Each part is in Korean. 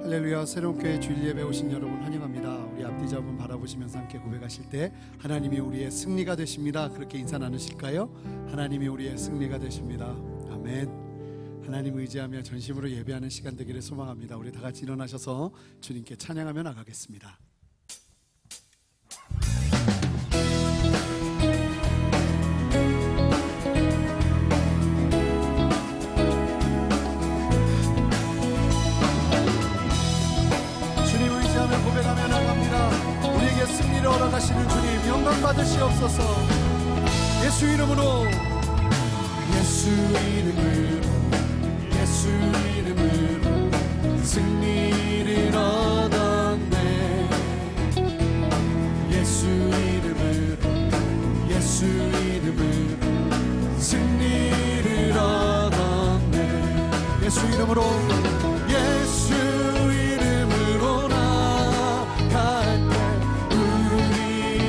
할렐루야. 새로운 교회 주일 예배 오신 여러분 환영합니다. 우리 앞뒤 잡은 바라보시면서 함께 고백하실 때 하나님이 우리의 승리가 되십니다. 그렇게 인사 나누실까요? 하나님이 우리의 승리가 되십니다. 아멘. 하나님 의지하며 전심으로 예배하는 시간 되기를 소망합니다. 우리 다 같이 일어나셔서 주님께 찬양하며 나가겠습니다. 고백하며 나갑니다. 우리에게 승리를 허락하시는 주님 영광 받으시옵소서. 예수 이름으로, 예수 이름으로, 예수 이름으로 승리를 얻었네. 예수 이름으로, 예수 이름으로 승리를 얻었네. 예수 이름으로, 예수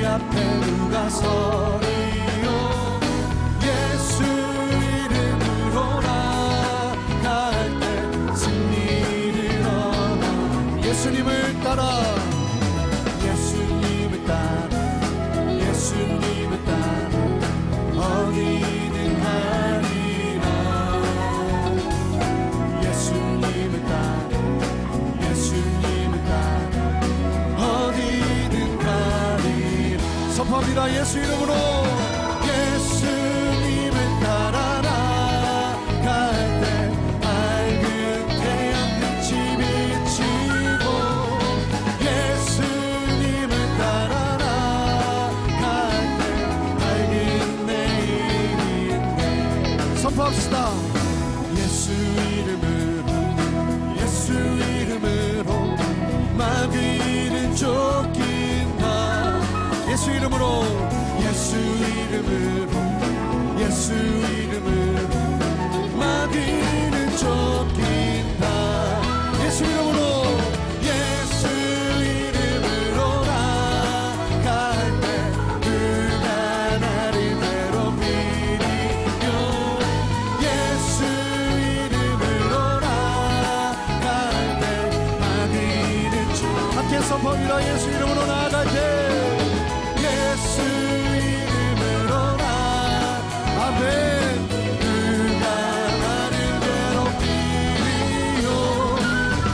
앞에 누가 서리요. 예수 이름으로 나갈 때 승리를 얻어. 예수님을 따라, 예수님을 따라, 예수님을 따라 어디든 가리라. 예수님을 따라, 예수님을 따라 어디든 가리라. 선포합니다. 예수 이름으로, 예수님을 따라라. 갈 때 밝은 태양빛이 비치고. 예수님을 따라라. 갈 때 밝은 내일이 있네. 선포합시다. 예수 이름으로, 예수 이름으로 마귀는 쫓긴다. 예수 이름으로, 예수 이름으로, 예수 이름으로 마귀는 쫓긴다. 예수 이름으로, 예수 이름으로 나갈 때 누가 나를 괴롭히리요. 예수 이름으로 나갈 때 마귀는 쫓긴다. 함께 선포합니다. 예수 이름으로 나갈 때 예수 이름으로 나, 아멘. 누가 나를 괴롭히리요.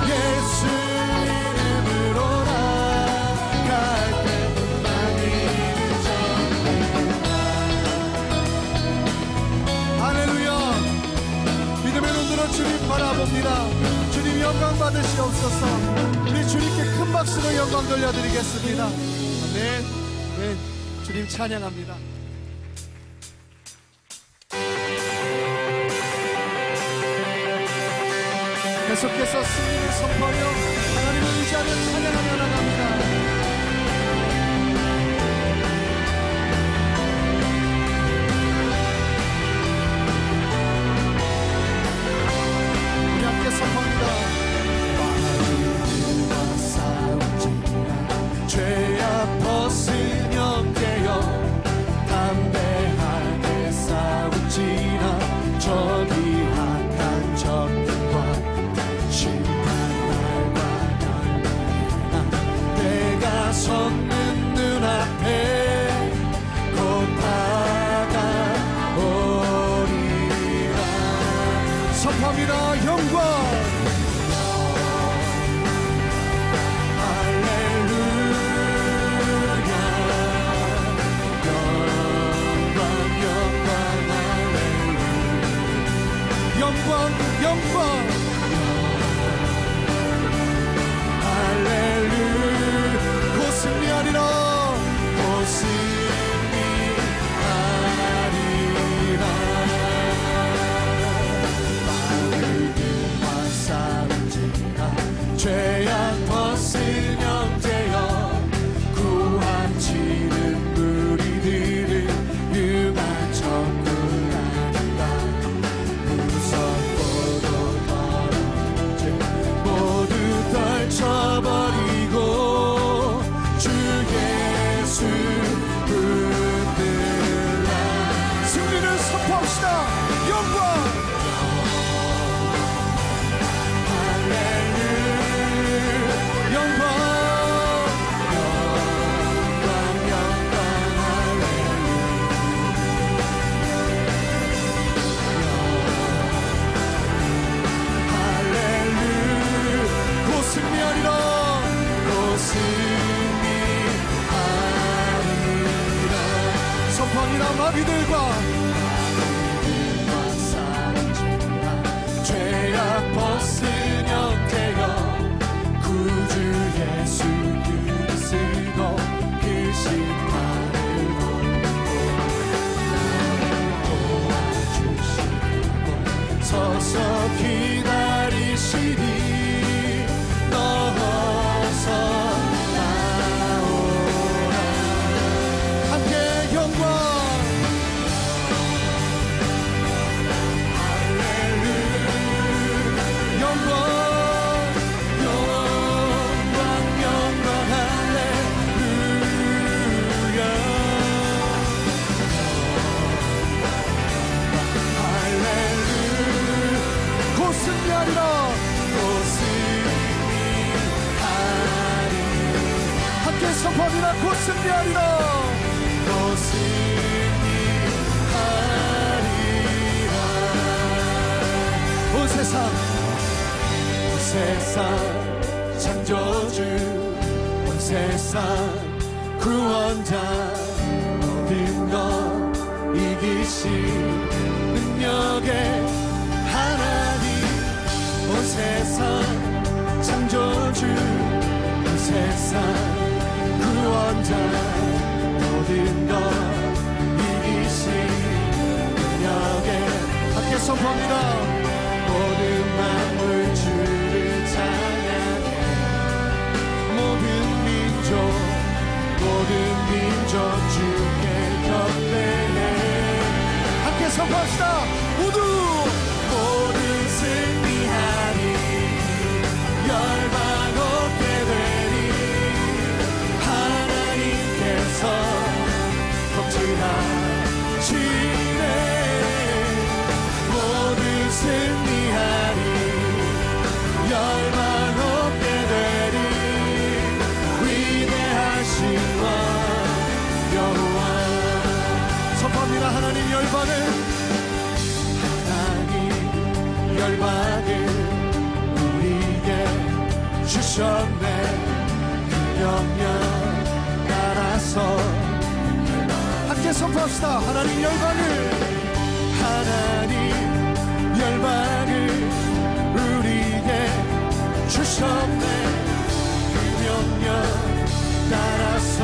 예수 이름으로 나갈 때 마귀는 쫓긴다. 할렐루야. 믿음의 눈으로 주님 바라봅니다. 주님 영광 받으시옵소서. 우리 주님께 큰 박수로 영광 돌려드리겠습니다. 아멘. 네, 주님 찬양합니다. 계속해서 승리를 선포하며 하나님을 의지하며 찬양하며 나갑니다. 우리 함께 선포합니다. 마귀와 싸우지라 죄악 벗으며 깨어 담대하게 싸우지라. 저기 악한 적과 심판 날과 멸망이나 내가 섰는 눈앞에 곧 다가오리라. 선포합니다. 영광, 영광, 영광, 할렐루야. 곧 승리하리라, 곧 승리하리라. 마귀와 싸우지라 죄악 벗으며 깨어 구함치는 무리들을 흉한 적을 아니라. 무섭고도 어서 기다리시니 너 어서 나오라. 함께 영광 할렐루야 영광 영광 영광 할렐루야 곧 승리하리라 곧 승리하리 함께 선포합니다. 곧 승리하리라 곧 승리하리라. 온 세상 창조주 온 세상 구원자 모든 것 이기신 능력의 하나님 온 세상 창조주 온 세상 구원자 모든 것 이기신 능력의 함께 선포합니다. 모든 만물 주를 찬양해 모든 민족 주께 경배해 함께 선포합시다. 모두 승리하리 열방 얻게 되리 하나님께서 통치하시네 모두 승리하리 열방 얻게 되리 위대하신 왕 여호와. 선포합니다. 하나님 열방을 우리에게 주셨네 그 명령 따라서 함께 선포합시다. 하나님 열방을 우리에게 주셨네 그 명령 따라서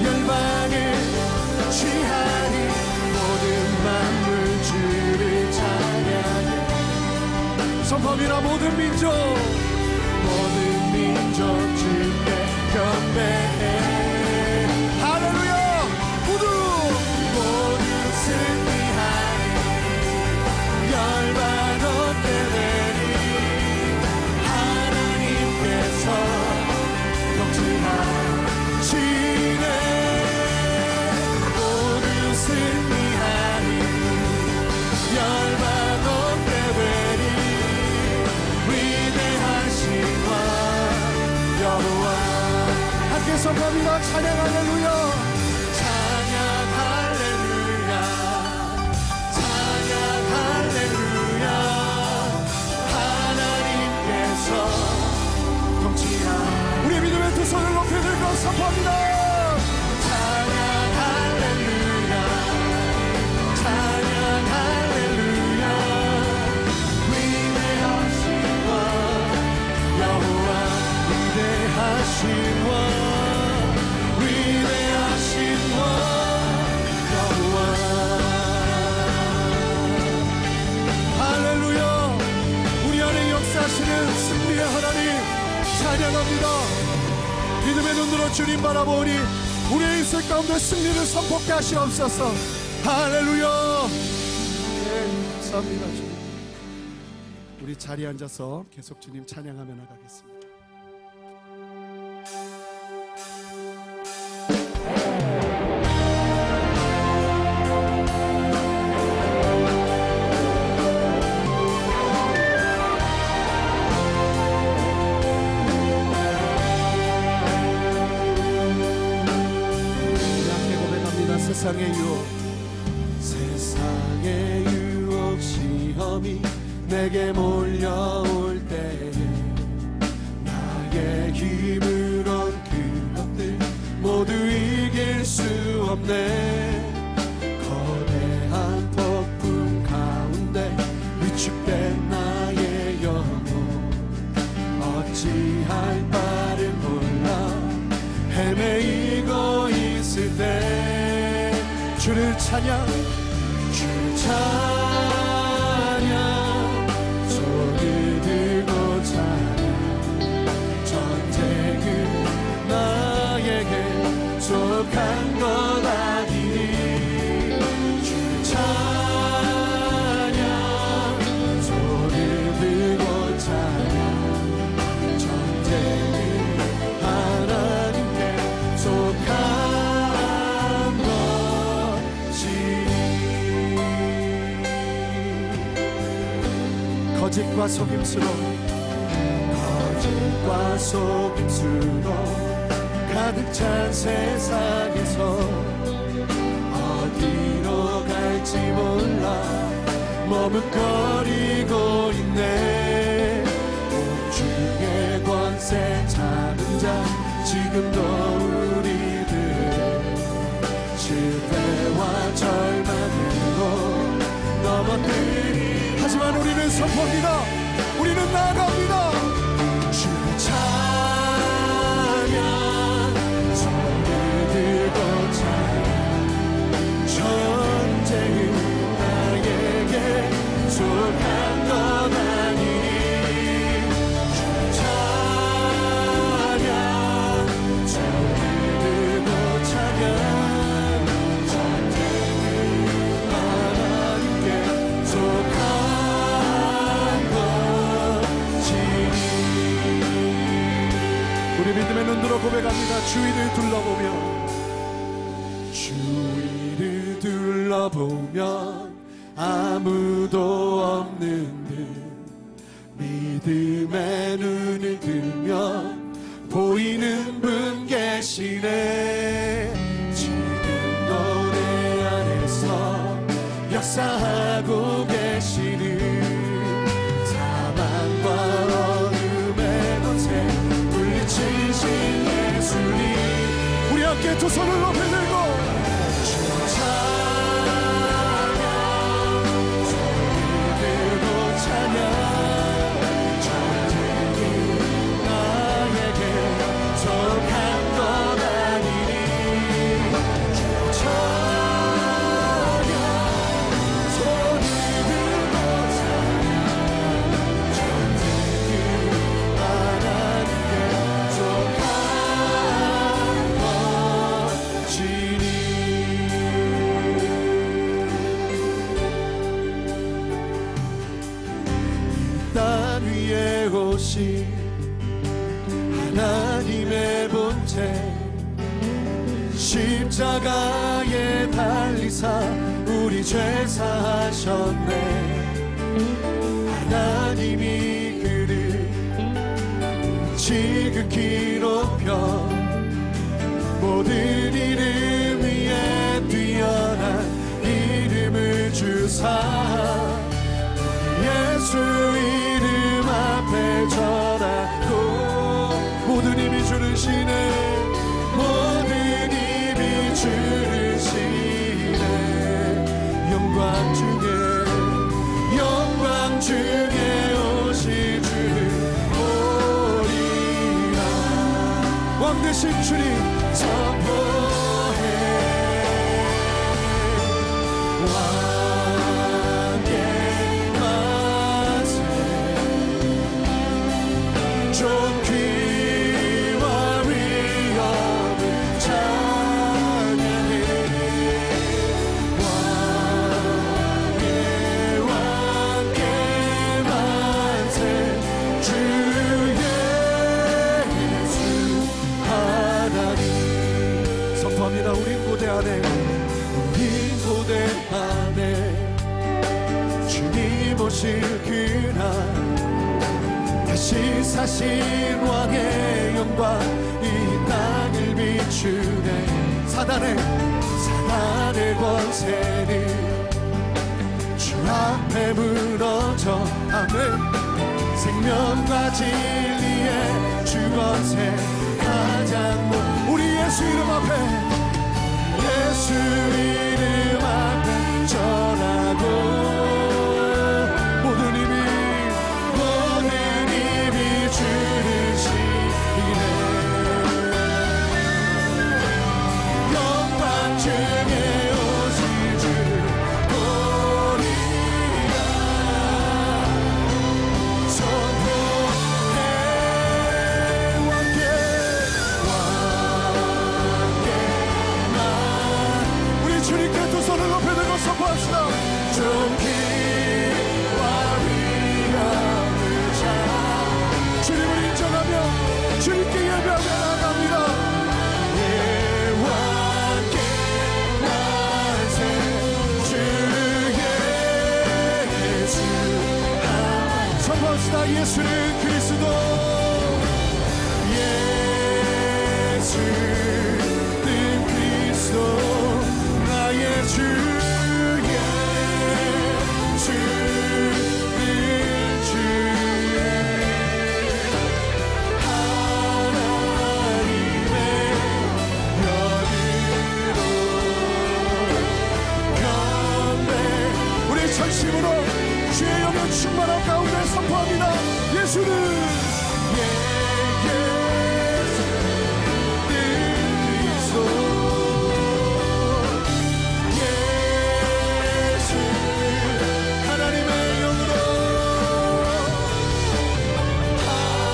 열방을 취하니 모든 만물 주를 찬양해 선포합니다. 모든 민족 주께 경배해 할렐루야. 모두 승리하리 열방 얻게 되리 하나님께서 통치하시네 모두 승리하리 열방 얻게 되리 위대하신 왕 여호와. 함께 선포합니다. 찬양 할렐루야 찬양 할렐루야 찬양 할렐루야 하나님께서 통치하 우리 믿음의 두 손을 높이 들고 선포합니다. 찬양 할렐루야 찬양 할렐루야 위대하신 왕 여호와 위대하신 왕 위대하신 왕 여호와. 할렐루야. 우리 안에 역사하시는 승리의 하나님 찬양합니다. 믿음의 눈으로 주님 바라보니 우리의 인생 가운데 승리를 선포케 하시옵소서. 할렐루야. 네, 감사합니다 주님. 우리 자리에 앉아서 계속 주님 찬양하며 나가겠습니다. 세상의 유혹 시험이 내게 몰려올 때에 나의 힘으론 그것들 모두 이길 수 없네. 거대한 폭풍 가운데 위축된 나의 영혼 어찌할 바를 몰라 헤매이고 있을 때 주를 찬양 주를 찬양 거짓과 속임수로 가득 찬 세상에서 어디로 갈지 몰라 머뭇거리고 있네. 공중의 권세 잡은 자 지금도 우리들 실패와 절망으로 넘어뜨리. 하지만 우리는 선포합니다. 우리는 나아갑니다. 주를 찬양 손을 들고 찬양 전쟁은 나에게 속한 것 아니니. 주를 찬양 손을 들고 찬양 전쟁은 하나님께 속한 우리 믿음의 눈으로 고백합니다. 주위를 둘러보면 아무도 없는 듯 믿음의 눈을 들면 보이는 분 계시네. 지금도 내 안에서 역사하고 계시는 우리 함께 두 손을 높이 들고 주를 찬양 손을 들고 찬양 전쟁이 나에게 속한 것 아니니. 주를 찬양 손을 들고 찬양 전쟁이 하나님께 속한 땅 위에 오신 하나님의 본체 십자가에 달리사 우리 죄 사하셨네. 하나님이 그를 지극히 높여 모든 이름 위에 뛰어난 이름을 주사 예수 이름 앞에 절하고 모든 힘이 주는 시네. 모든 힘이 주는 시네. 영광 중에 오실 줄 보리라. 왕 되신 주님 선포해. 우리 고대 안에 주님 오실 그날 다시 사신 왕의 영광 이 땅을 비추네. 사단의 권세는 주 앞에 무너져. 아멘. 생명과 진리의 주 권세 가장 우리 예수 이름 앞에 예수 이름 앞에 전하고 모든 힘이 주는 시네. 영광 중에 오실 줄 보리라. 선포해. 왕께만 우리 주님 고백합시다. 예수는 그리스도, 예수는 그리스도 나의 주, 전심으로 주의 영의 충만한 가운데 선포합니다. 예수는 그리스도, 예수 하나님의 영으로, 하나님의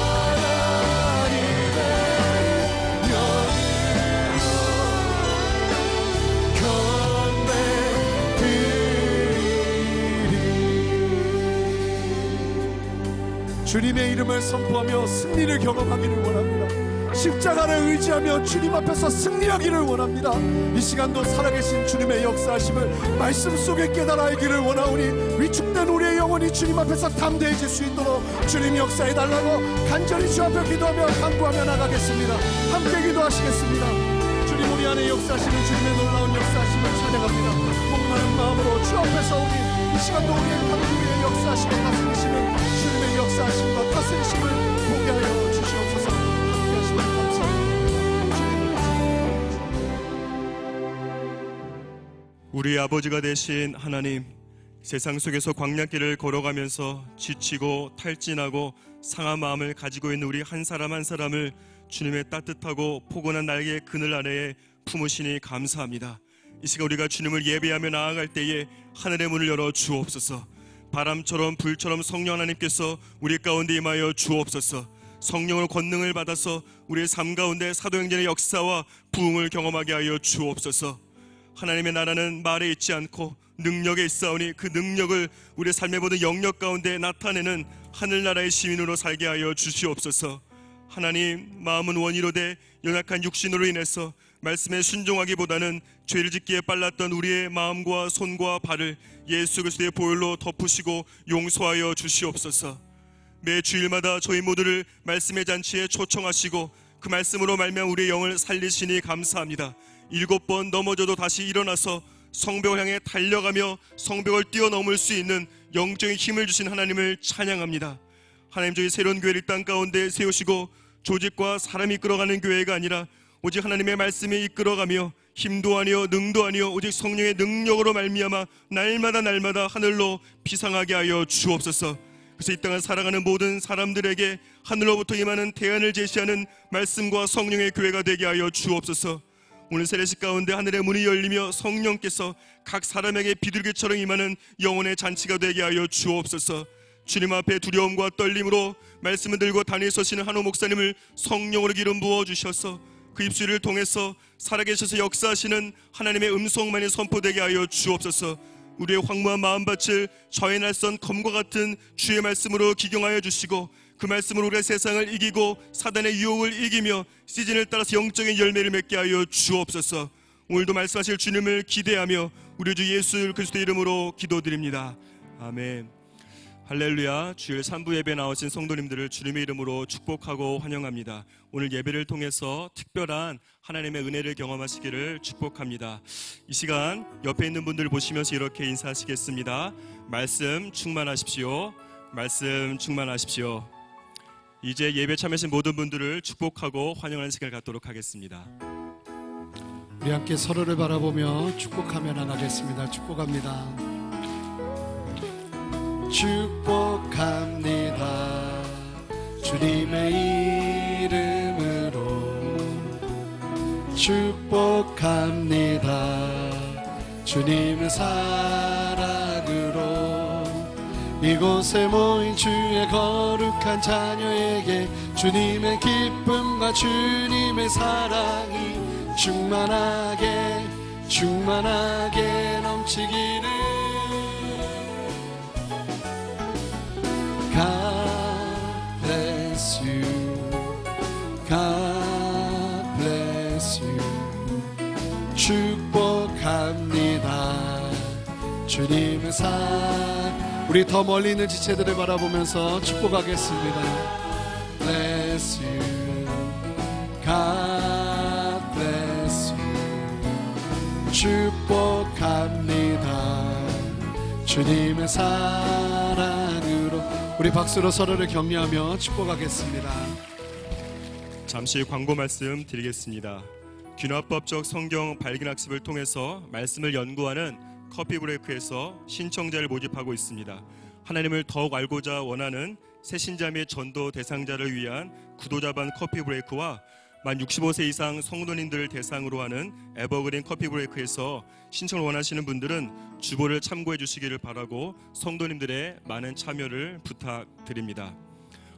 주님의 이름을 선포하며 승리를 경험하기를 원합니다. 십자가를 의지하며 주님 앞에서 승리하기를 원합니다. 이 시간도 살아계신 주님의 역사하심을 말씀 속에 깨달아 알기를 원하오니 위축된 우리의 영혼이 주님 앞에서 담대해질 수 있도록 주님 역사해 달라고 간절히 주 앞에 기도하며 간구하며 나가겠습니다. 함께 기도하시겠습니다. 주님, 우리 안에 역사하시는 주님의 놀라운 역사하심을 찬양합니다. 목마른 마음으로 주 앞에서 오니 이 시간도 우리의 우리의 역사하심을 다스리시는 주님의 역사하심과 다스리심을 보게 하여 주시옵소서. 함께 하시면 감사합니다. 우리 아버지가 되신 하나님, 세상 속에서 광야길을 걸어가면서 지치고 탈진하고 상한 마음을 가지고 있는 우리 한 사람 한 사람을 주님의 따뜻하고 포근한 날개의 그늘 아래에 품으시니 감사합니다. 이 시간 우리가 주님을 예배하며 나아갈 때에 하늘의 문을 열어 주옵소서. 바람처럼 불처럼 성령 하나님께서 우리 가운데 임하여 주옵소서. 성령의 권능을 받아서 우리의 삶 가운데 사도행전의 역사와 부흥을 경험하게 하여 주옵소서. 하나님의 나라는 말에 있지 않고 능력에 있사오니 그 능력을 우리의 삶의 모든 영역 가운데 나타내는 하늘나라의 시민으로 살게 하여 주시옵소서. 하나님, 마음은 원이로되 연약한 육신으로 인해서 말씀에 순종하기보다는 죄를 짓기에 빨랐던 우리의 마음과 손과 발을 예수 그리스도의 보혈로 덮으시고 용서하여 주시옵소서. 매 주일마다 저희 모두를 말씀의 잔치에 초청하시고 그 말씀으로 말미암아 우리의 영을 살리시니 감사합니다. 7번 넘어져도 다시 일어나서 성벽을 향해 달려가며 성벽을 뛰어넘을 수 있는 영적인 힘을 주신 하나님을 찬양합니다. 하나님, 저희 새로운 교회를 땅 가운데 세우시고 조직과 사람이 이끌어가는 교회가 아니라 오직 하나님의 말씀이 이끌어가며 힘도 아니요 능도 아니요 오직 성령의 능력으로 말미암아 날마다 하늘로 비상하게 하여 주옵소서. 그래서 이 땅을 살아가는 모든 사람들에게 하늘로부터 임하는 대안을 제시하는 말씀과 성령의 교회가 되게 하여 주옵소서. 오늘 세례식 가운데 하늘의 문이 열리며 성령께서 각 사람에게 비둘기처럼 임하는 영혼의 잔치가 되게 하여 주옵소서. 주님 앞에 두려움과 떨림으로 말씀을 들고 단위에 서시는 한호 목사님을 성령으로 기름 부어주셔서 그 입술을 통해서 살아계셔서 역사하시는 하나님의 음성만이 선포되게 하여 주옵소서. 우리의 황무한 마음밭을 저의 날선 검과 같은 주의 말씀으로 기경하여 주시고 그 말씀으로 우리의 세상을 이기고 사단의 유혹을 이기며 시즌을 따라서 영적인 열매를 맺게 하여 주옵소서. 오늘도 말씀하실 주님을 기대하며 우리 주 예수 그리스도의 이름으로 기도드립니다. 아멘. 할렐루야. 주일 3부 예배 나오신 성도님들을 주님의 이름으로 축복하고 환영합니다. 오늘 예배를 통해서 특별한 하나님의 은혜를 경험하시기를 축복합니다. 이 시간 옆에 있는 분들 보시면서 이렇게 인사하시겠습니다. 말씀 충만하십시오. 말씀 충만하십시오. 이제 예배 참여하신 모든 분들을 축복하고 환영하는 시간을 갖도록 하겠습니다. 우리 함께 서로를 바라보며 축복하며 나가겠습니다. 축복합니다. 축복합니다. 주님의 이름으로 축복합니다. 주님의 사랑으로 이곳에 모인 주의 거룩한 자녀에게 주님의 기쁨과 주님의 사랑이 충만하게 넘치기를. God bless you. God bless you. 축복합니다. 주님의 사랑. 우리 우리 더 멀리 있는 지체들을 바라보면서 축복하겠습니다. Bless you, God bless you. 축복합니다. 주님의 사랑으로. 우리 박수로 서로를 격려하며 축복하겠습니다. 잠시 광고 말씀 드리겠습니다. 균화법적 성경 발견학습을 통해서 말씀을 연구하는 커피 브레이크에서 신청자를 모집하고 있습니다. 하나님을 더욱 알고자 원하는 새신자 및 전도 대상자를 위한 구도자반 커피 브레이크와 만 65세 이상 성도님들을 대상으로 하는 에버그린 커피 브레이크에서 신청을 원하시는 분들은 주보를 참고해 주시기를 바라고 성도님들의 많은 참여를 부탁드립니다.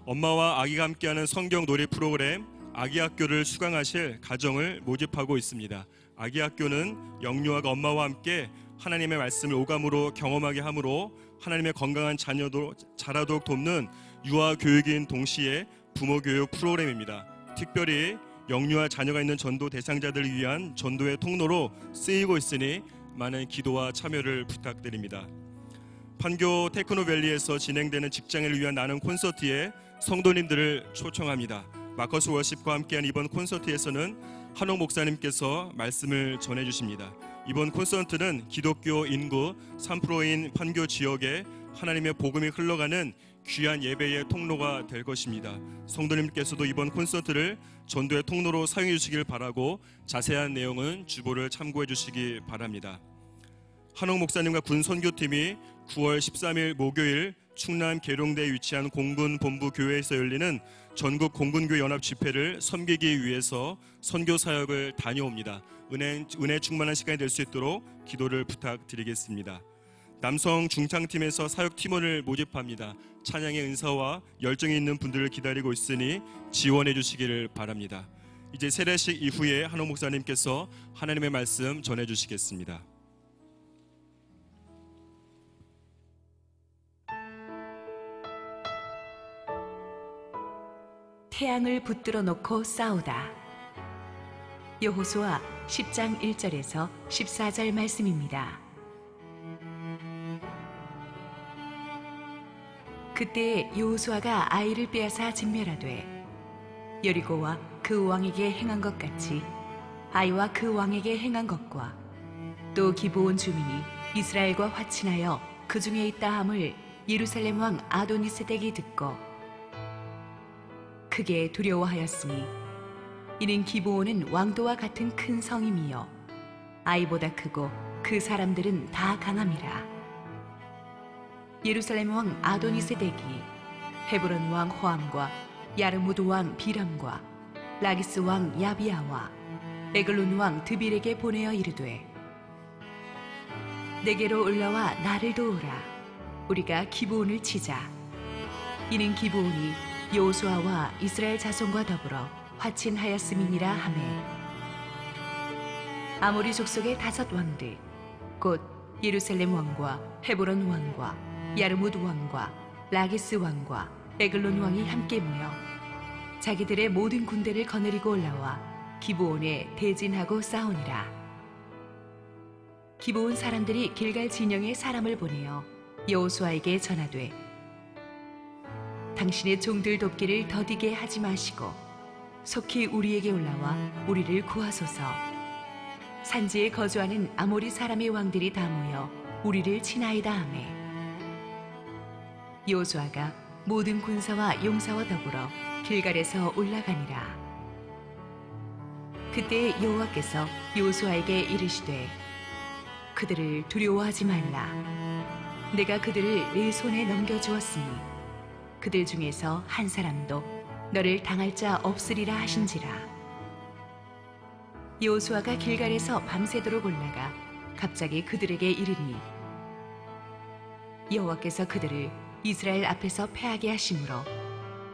엄마와 아기가 함께하는 성경 놀이 프로그램 아기학교를 수강하실 가정을 모집하고 있습니다. 아기학교는 영유아가 엄마와 함께 하나님의 말씀을 오감으로 경험하게 하므로 하나님의 건강한 자녀도 자라도록 돕는 유아 교육인 동시에 부모 교육 프로그램입니다. 특별히 영유아 자녀가 있는 전도 대상자들을 위한 전도의 통로로 쓰이고 있으니 많은 기도와 참여를 부탁드립니다. 판교 테크노밸리에서 진행되는 직장인을 위한 나눔 콘서트에 성도님들을 초청합니다. 마커스 워십과 함께한 이번 콘서트에서는 한옥 목사님께서 말씀을 전해주십니다. 이번 콘서트는 기독교 인구 3%인 판교 지역에 하나님의 복음이 흘러가는 귀한 예배의 통로가 될 것입니다. 성도님께서도 이번 콘서트를 전도의 통로로 사용해 주시길 바라고 자세한 내용은 주보를 참고해 주시기 바랍니다. 한옥 목사님과 군 선교팀이 9월 13일 목요일 충남 계룡대에 위치한 공군본부 교회에서 열리는 전국 공군교회 연합 집회를 섬기기 위해서 선교 사역을 다녀옵니다. 은혜 충만한 시간이 될 수 있도록 기도를 부탁드리겠습니다. 남성 중창팀에서 사역 팀원을 모집합니다. 찬양의 은사와 열정이 있는 분들을 기다리고 있으니 지원해 주시기를 바랍니다. 이제 세례식 이후에 한옥 목사님께서 하나님의 말씀 전해 주시겠습니다. 태양을 붙들어 놓고 싸우다. 여호수아 10장 1절에서 14절 말씀입니다. 그때 여호수아가 아이를 빼앗아 진멸하되 여리고와 그 왕에게 행한 것 같이 아이와 그 왕에게 행한 것과 또 기브온 주민이 이스라엘과 화친하여 그 중에 있다 함을 예루살렘 왕 아도니세덱이 듣고 크게 두려워하였으니 이는 기브온은 왕도와 같은 큰 성임이요 아이보다 크고 그 사람들은 다 강함이라. 예루살렘 왕 아도니세덱이 헤브론 왕 호암과 야르무드 왕 비람과 라기스 왕 야비아와 에글론 왕 드빌에게 보내어 이르되 내게로 올라와 나를 도우라. 우리가 기브온을 치자. 이는 기브온이 여호수아와 이스라엘 자손과 더불어 화친하였음이니라 하매 아모리 족속의 5 왕들 곧 예루살렘 왕과 헤브론 왕과 야르무드 왕과 라기스 왕과 에글론 왕이 함께 모여 자기들의 모든 군대를 거느리고 올라와 기브온에 대진하고 싸우니라. 기브온 사람들이 길갈 진영에 사람을 보내어 여호수아에게 전하되 당신의 종들 돕기를 더디게 하지 마시고 속히 우리에게 올라와 우리를 구하소서. 산지에 거주하는 아모리 사람의 왕들이 다 모여 우리를 치나이다 하매 여호수아가 모든 군사와 용사와 더불어 길갈에서 올라가니라. 그때 여호와께서 여호수아에게 이르시되 그들을 두려워하지 말라. 내가 그들을 내 손에 넘겨주었으니 그들 중에서 한 사람도 너를 당할 자 없으리라 하신지라. 여호수아가 길갈에서 밤새도록 올라가 갑자기 그들에게 이르니 여호와께서 그들을 이스라엘 앞에서 패하게 하심으로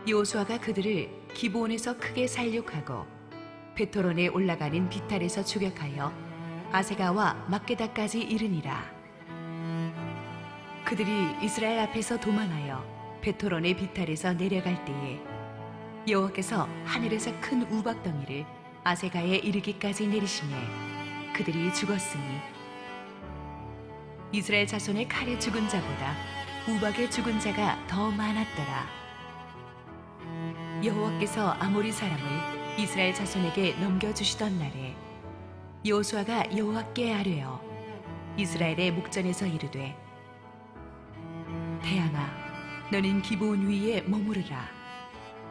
여호수아가 그들을 기브온에서 크게 살육하고 베토론에 올라가는 비탈에서 추격하여 아세가와 막게다까지 이르니라. 그들이 이스라엘 앞에서 도망하여 베토론의 비탈에서 내려갈 때에 여호와께서 하늘에서 큰 우박덩이를 아세가에 이르기까지 내리시매 그들이 죽었으니 이스라엘 자손의 칼에 죽은 자보다 우박에 죽은 자가 더 많았더라. 여호와께서 아모리 사람을 이스라엘 자손에게 넘겨주시던 날에 여호수아가 여호와께 아뢰어 이스라엘의 목전에서 이르되 태양아 너는 기브온 위에 머무르라.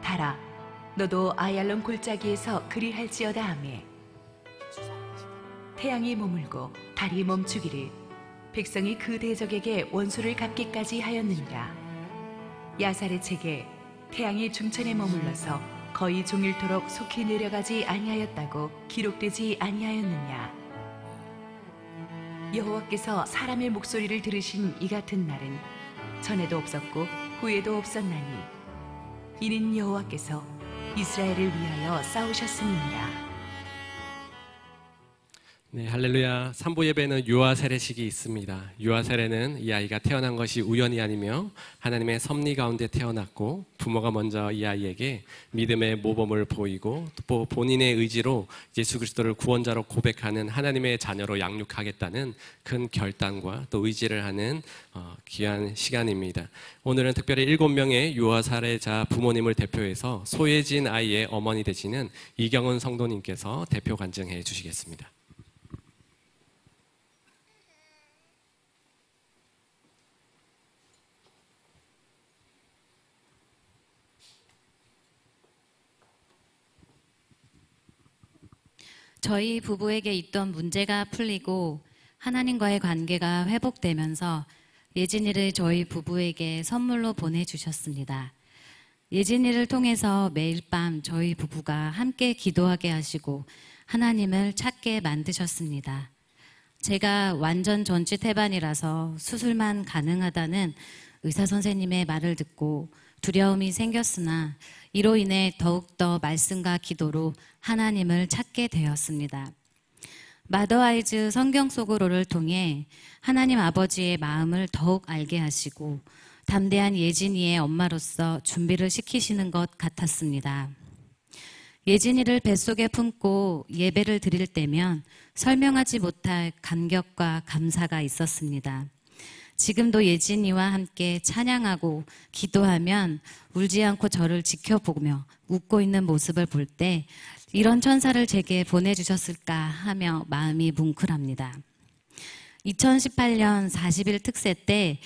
달아 너도 아얄론 골짜기에서 그리할지어다 하며 태양이 머물고 달이 멈추기를 백성이 그 대적에게 원수를 갚기까지 하였느니라. 야살의 책에 태양이 중천에 머물러서 거의 종일토록 속히 내려가지 아니하였다고 기록되지 아니하였느냐. 여호와께서 사람의 목소리를 들으신 이 같은 날은 전에도 없었고 후에도 없었나니 이는 여호와께서 이스라엘을 위하여 싸우셨음이니라. 네, 할렐루야. 산부 예배는 유아 세례식이 있습니다. 유아 세례는 이 아이가 태어난 것이 우연이 아니며 하나님의 섭리 가운데 태어났고 부모가 먼저 이 아이에게 믿음의 모범을 보이고 또 본인의 의지로 예수 그리스도를 구원자로 고백하는 하나님의 자녀로 양육하겠다는 큰 결단과 또 의지를 하는 귀한 시간입니다. 오늘은 특별히 7명의 유아 사례자 부모님을 대표해서 소외진 아이의 어머니 되시는 이경은 성도님께서 대표 간증해 주시겠습니다. 저희 부부에게 있던 문제가 풀리고 하나님과의 관계가 회복되면서 예진이를 저희 부부에게 선물로 보내주셨습니다. 예진이를 통해서 매일 밤 저희 부부가 함께 기도하게 하시고 하나님을 찾게 만드셨습니다. 제가 완전 전치 태반이라서 수술만 가능하다는 의사 선생님의 말을 듣고 두려움이 생겼으나 이로 인해 더욱더 말씀과 기도로 하나님을 찾게 되었습니다. 마더아이즈 성경 속으로를 통해 하나님 아버지의 마음을 더욱 알게 하시고 담대한 예진이의 엄마로서 준비를 시키시는 것 같았습니다. 예진이를 뱃속에 품고 예배를 드릴 때면 설명하지 못할 감격과 감사가 있었습니다. 지금도 예진이와 함께 찬양하고 기도하면 울지 않고 저를 지켜보며 웃고 있는 모습을 볼 때 이런 천사를 제게 보내주셨을까 하며 마음이 뭉클합니다. 2018년 40일 특세 때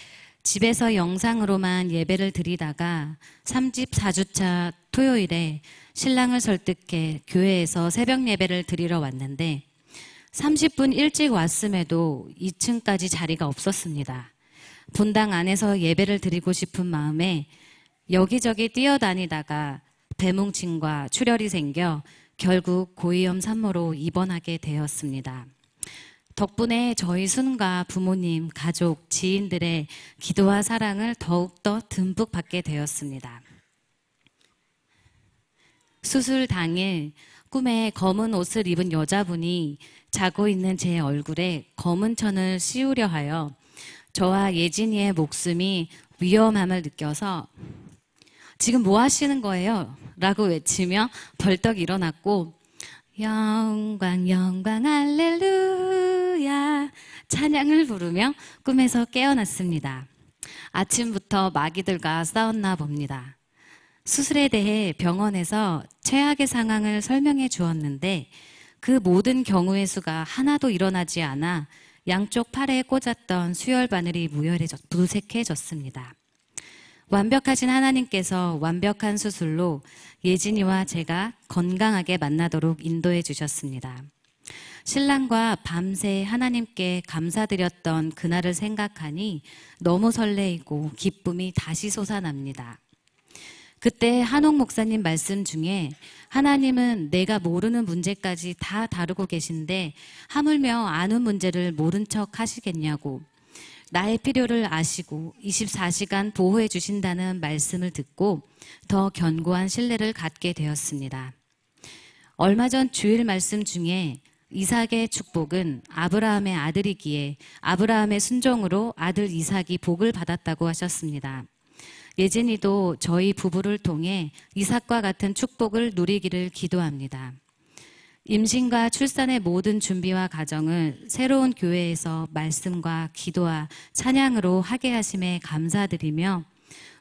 집에서 영상으로만 예배를 드리다가 3집 4주차 토요일에 신랑을 설득해 교회에서 새벽 예배를 드리러 왔는데 30분 일찍 왔음에도 2층까지 자리가 없었습니다. 본당 안에서 예배를 드리고 싶은 마음에 여기저기 뛰어다니다가 배뭉침과 출혈이 생겨 결국 고위험 산모로 입원하게 되었습니다. 덕분에 저희 순과 부모님, 가족, 지인들의 기도와 사랑을 더욱더 듬뿍 받게 되었습니다. 수술 당일 꿈에 검은 옷을 입은 여자분이 자고 있는 제 얼굴에 검은 천을 씌우려 하여 저와 예진이의 목숨이 위험함을 느껴서 지금 뭐 하시는 거예요? 라고 외치며 벌떡 일어났고 영광 영광 할렐루야 찬양을 부르며 꿈에서 깨어났습니다. 아침부터 마귀들과 싸웠나 봅니다. 수술에 대해 병원에서 최악의 상황을 설명해 주었는데 그 모든 경우의 수가 하나도 일어나지 않아 양쪽 팔에 꽂았던 수혈 바늘이 무색해졌습니다. 완벽하신 하나님께서 완벽한 수술로 예진이와 제가 건강하게 만나도록 인도해 주셨습니다. 신랑과 밤새 하나님께 감사드렸던 그날을 생각하니 너무 설레이고 기쁨이 다시 솟아납니다. 그때 한옥 목사님 말씀 중에 하나님은 내가 모르는 문제까지 다 다루고 계신데 하물며 아는 문제를 모른 척 하시겠냐고 나의 필요를 아시고 24시간 보호해 주신다는 말씀을 듣고 더 견고한 신뢰를 갖게 되었습니다. 얼마 전 주일 말씀 중에 이삭의 축복은 아브라함의 아들이기에 아브라함의 순종으로 아들 이삭이 복을 받았다고 하셨습니다. 예진이도 저희 부부를 통해 이삭과 같은 축복을 누리기를 기도합니다. 임신과 출산의 모든 준비와 과정을 새로운 교회에서 말씀과 기도와 찬양으로 하게 하심에 감사드리며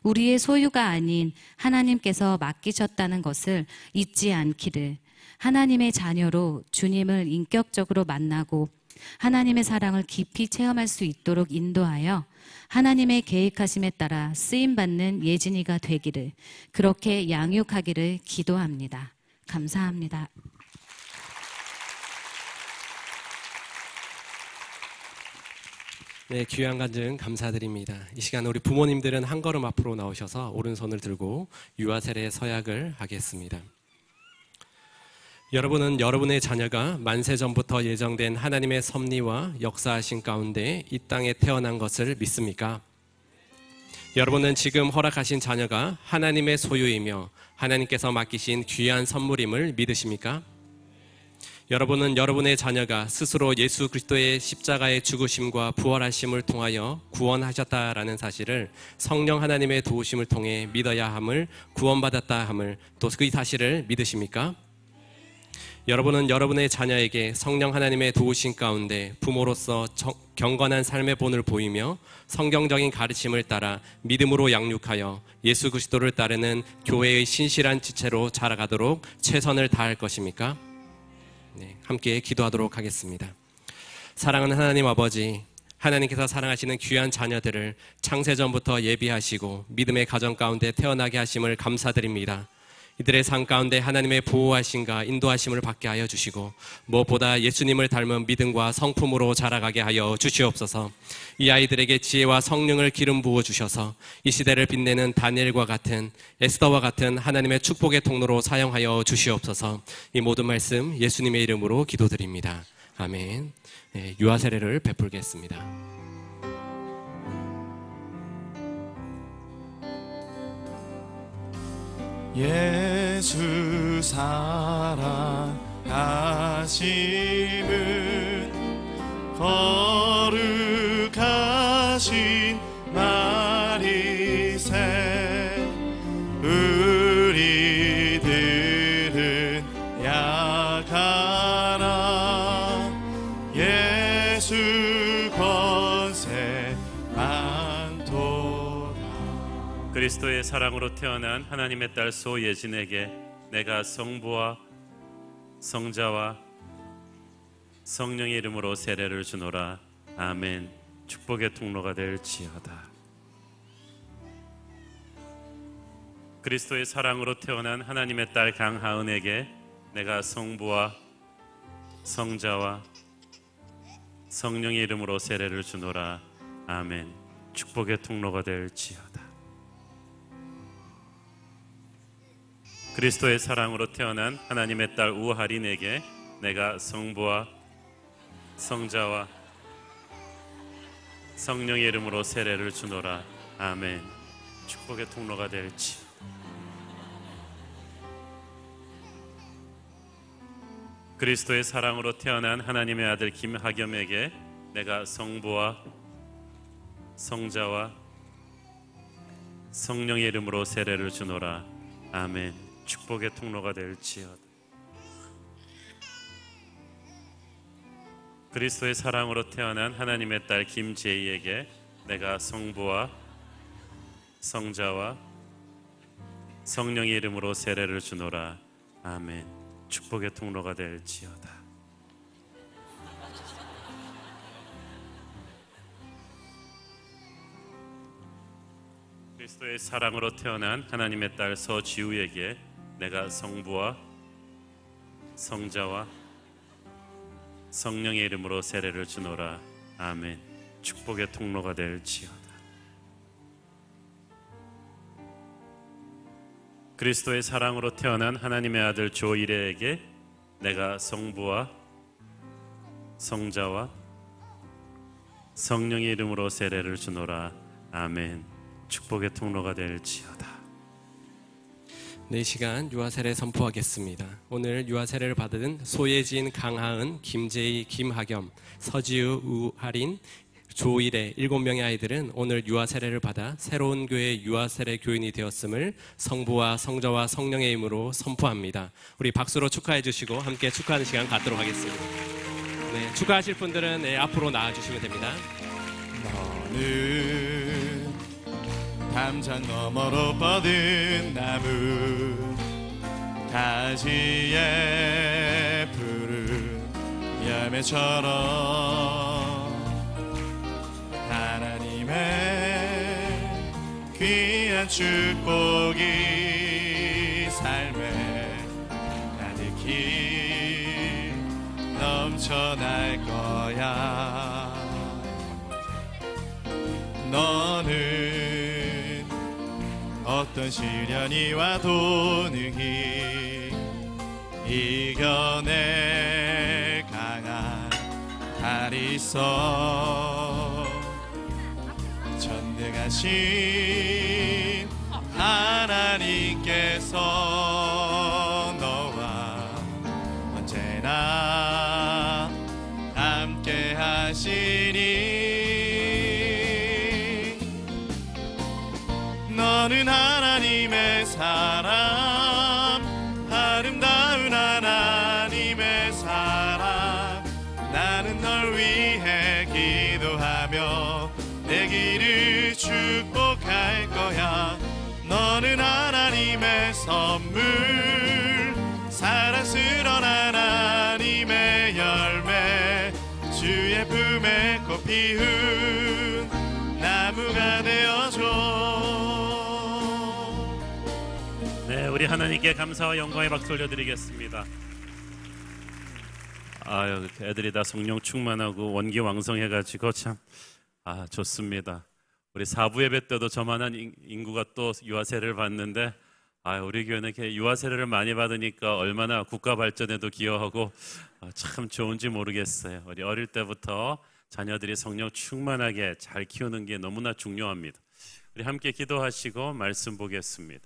우리의 소유가 아닌 하나님께서 맡기셨다는 것을 잊지 않기를, 하나님의 자녀로 주님을 인격적으로 만나고 하나님의 사랑을 깊이 체험할 수 있도록 인도하여 하나님의 계획하심에 따라 쓰임받는 예진이가 되기를, 그렇게 양육하기를 기도합니다. 감사합니다. 네, 귀한 간증 감사드립니다. 이 시간 우리 부모님들은 한 걸음 앞으로 나오셔서 오른손을 들고 유아 세례 서약을 하겠습니다. 여러분은 여러분의 자녀가 만세 전부터 예정된 하나님의 섭리와 역사하신 가운데 이 땅에 태어난 것을 믿습니까? 여러분은 지금 허락하신 자녀가 하나님의 소유이며 하나님께서 맡기신 귀한 선물임을 믿으십니까? 여러분은 여러분의 자녀가 스스로 예수 그리스도의 십자가의 죽으심과 부활하심을 통하여 구원하셨다라는 사실을, 성령 하나님의 도우심을 통해 믿어야 함을, 구원받았다 함을, 또 그 사실을 믿으십니까? 여러분은 여러분의 자녀에게 성령 하나님의 도우심 가운데 부모로서 경건한 삶의 본을 보이며 성경적인 가르침을 따라 믿음으로 양육하여 예수 그리스도를 따르는 교회의 신실한 지체로 자라가도록 최선을 다할 것입니까? 네, 함께 기도하도록 하겠습니다. 사랑하는 하나님 아버지, 하나님께서 사랑하시는 귀한 자녀들을 창세전부터 예비하시고 믿음의 가정 가운데 태어나게 하심을 감사드립니다. 이들의 삶 가운데 하나님의 보호하심과 인도하심을 받게 하여 주시고 무엇보다 예수님을 닮은 믿음과 성품으로 자라가게 하여 주시옵소서. 이 아이들에게 지혜와 성령을 기름 부어 주셔서 이 시대를 빛내는 다니엘과 같은, 에스더와 같은 하나님의 축복의 통로로 사용하여 주시옵소서. 이 모든 말씀 예수님의 이름으로 기도드립니다. 아멘. 네, 유아 세례를 베풀겠습니다. 예수 사랑하심은 거룩하신 마리새, 우리들은 약하나 예수 권세 많도다. 그리스도의 사랑으로 태어난 하나님의 딸 소예진에게 내가 성부와 성자와 성령의 이름으로 세례를 주노라. 아멘. 축복의 통로가 될지어다. 그리스도의 사랑으로 태어난 하나님의 딸 강하은에게 내가 성부와 성자와 성령의 이름으로 세례를 주노라. 아멘. 축복의 통로가 될지어다. 그리스도의 사랑으로 태어난 하나님의 딸 우하린에게 내가 성부와 성자와 성령의 이름으로 세례를 주노라. 아멘. 축복의 통로가 될지. 그리스도의 사랑으로 태어난 하나님의 아들 김하겸에게 내가 성부와 성자와 성령의 이름으로 세례를 주노라. 아멘. 축복의 통로가 될지어다. 그리스도의 사랑으로 태어난 하나님의 딸 김제이에게 내가 성부와 성자와 성령의 이름으로 세례를 주노라. 아멘. 축복의 통로가 될지어다. 그리스도의 사랑으로 태어난 하나님의 딸 서지우에게 내가 성부와 성자와 성령의 이름으로 세례를 주노라. 아멘. 축복의 통로가 될지어다. 그리스도의 사랑으로 태어난 하나님의 아들 조이레에게 내가 성부와 성자와 성령의 이름으로 세례를 주노라. 아멘. 축복의 통로가 될지어다. 네, 이 시간 유아 세례 선포하겠습니다. 오늘 유아 세례를 받은 소예진, 강하은, 김재희, 김하겸, 서지우, 우하린, 조1의 7명의 아이들은 오늘 유아 세례를 받아 새로운 교회의 유아 세례 교인이 되었음을 성부와 성자와 성령의 이름으로 선포합니다. 우리 박수로 축하해 주시고 함께 축하하는 시간 갖도록 하겠습니다. 네, 축하하실 분들은 앞으로 나와 주시면 됩니다. 너는 담장 너머로 뻗은 나무 가지에 푸른 열매처럼 하나님의 귀한 축복이 삶에 가득히 넘쳐날 거야. 너는 어떤 시련이 와도 능히 이겨낼 강한 달이 있어. 전능하신 하나님께서 너와 언제나 함께 하시니. 너는 하나님의 사람, 아름다운 하나님의 사람. 나는 널 위해 기도하며 내 길을 축복할 거야. 너는 하나님의 선물, 사랑스러운 하나님의 열매, 주의 품에 꽃 피운 나무가 되어줘. 네, 우리 하나님께 감사와 영광의 박수 올려드리겠습니다. 아유, 애들이 다 성령 충만하고 원기 왕성해가지고 참 좋습니다. 우리 사부 예배 때도 저만한 인구가 또 유아 세례를 받는데, 우리 교회는 이렇게 유아 세례를 많이 받으니까 얼마나 국가 발전에도 기여하고 참 좋은지 모르겠어요. 우리 어릴 때부터 자녀들이 성령 충만하게 잘 키우는 게 너무나 중요합니다. 우리 함께 기도하시고 말씀 보겠습니다.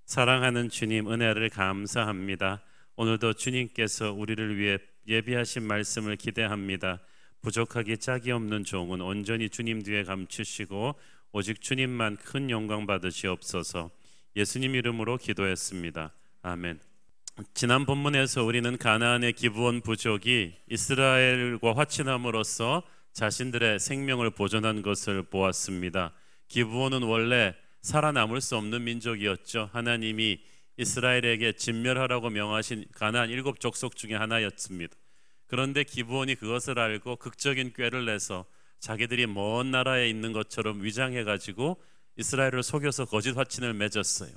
사랑하는 주님, 은혜를 감사합니다. 오늘도 주님께서 우리를 위해 예비하신 말씀을 기대합니다. 부족하기 짝이 없는 종은 온전히 주님 뒤에 감추시고 오직 주님만 큰 영광 받으시옵소서. 예수님 이름으로 기도했습니다. 아멘. 지난 본문에서 우리는 가나안의 기브온 부족이 이스라엘과 화친함으로써 자신들의 생명을 보존한 것을 보았습니다. 기브온은 원래 살아남을 수 없는 민족이었죠. 하나님이 이스라엘에게 진멸하라고 명하신 가나안 7족속 중에 하나였습니다. 그런데 기브온이 그것을 알고 극적인 꾀를 내서 자기들이 먼 나라에 있는 것처럼 위장해가지고 이스라엘을 속여서 거짓 화친을 맺었어요.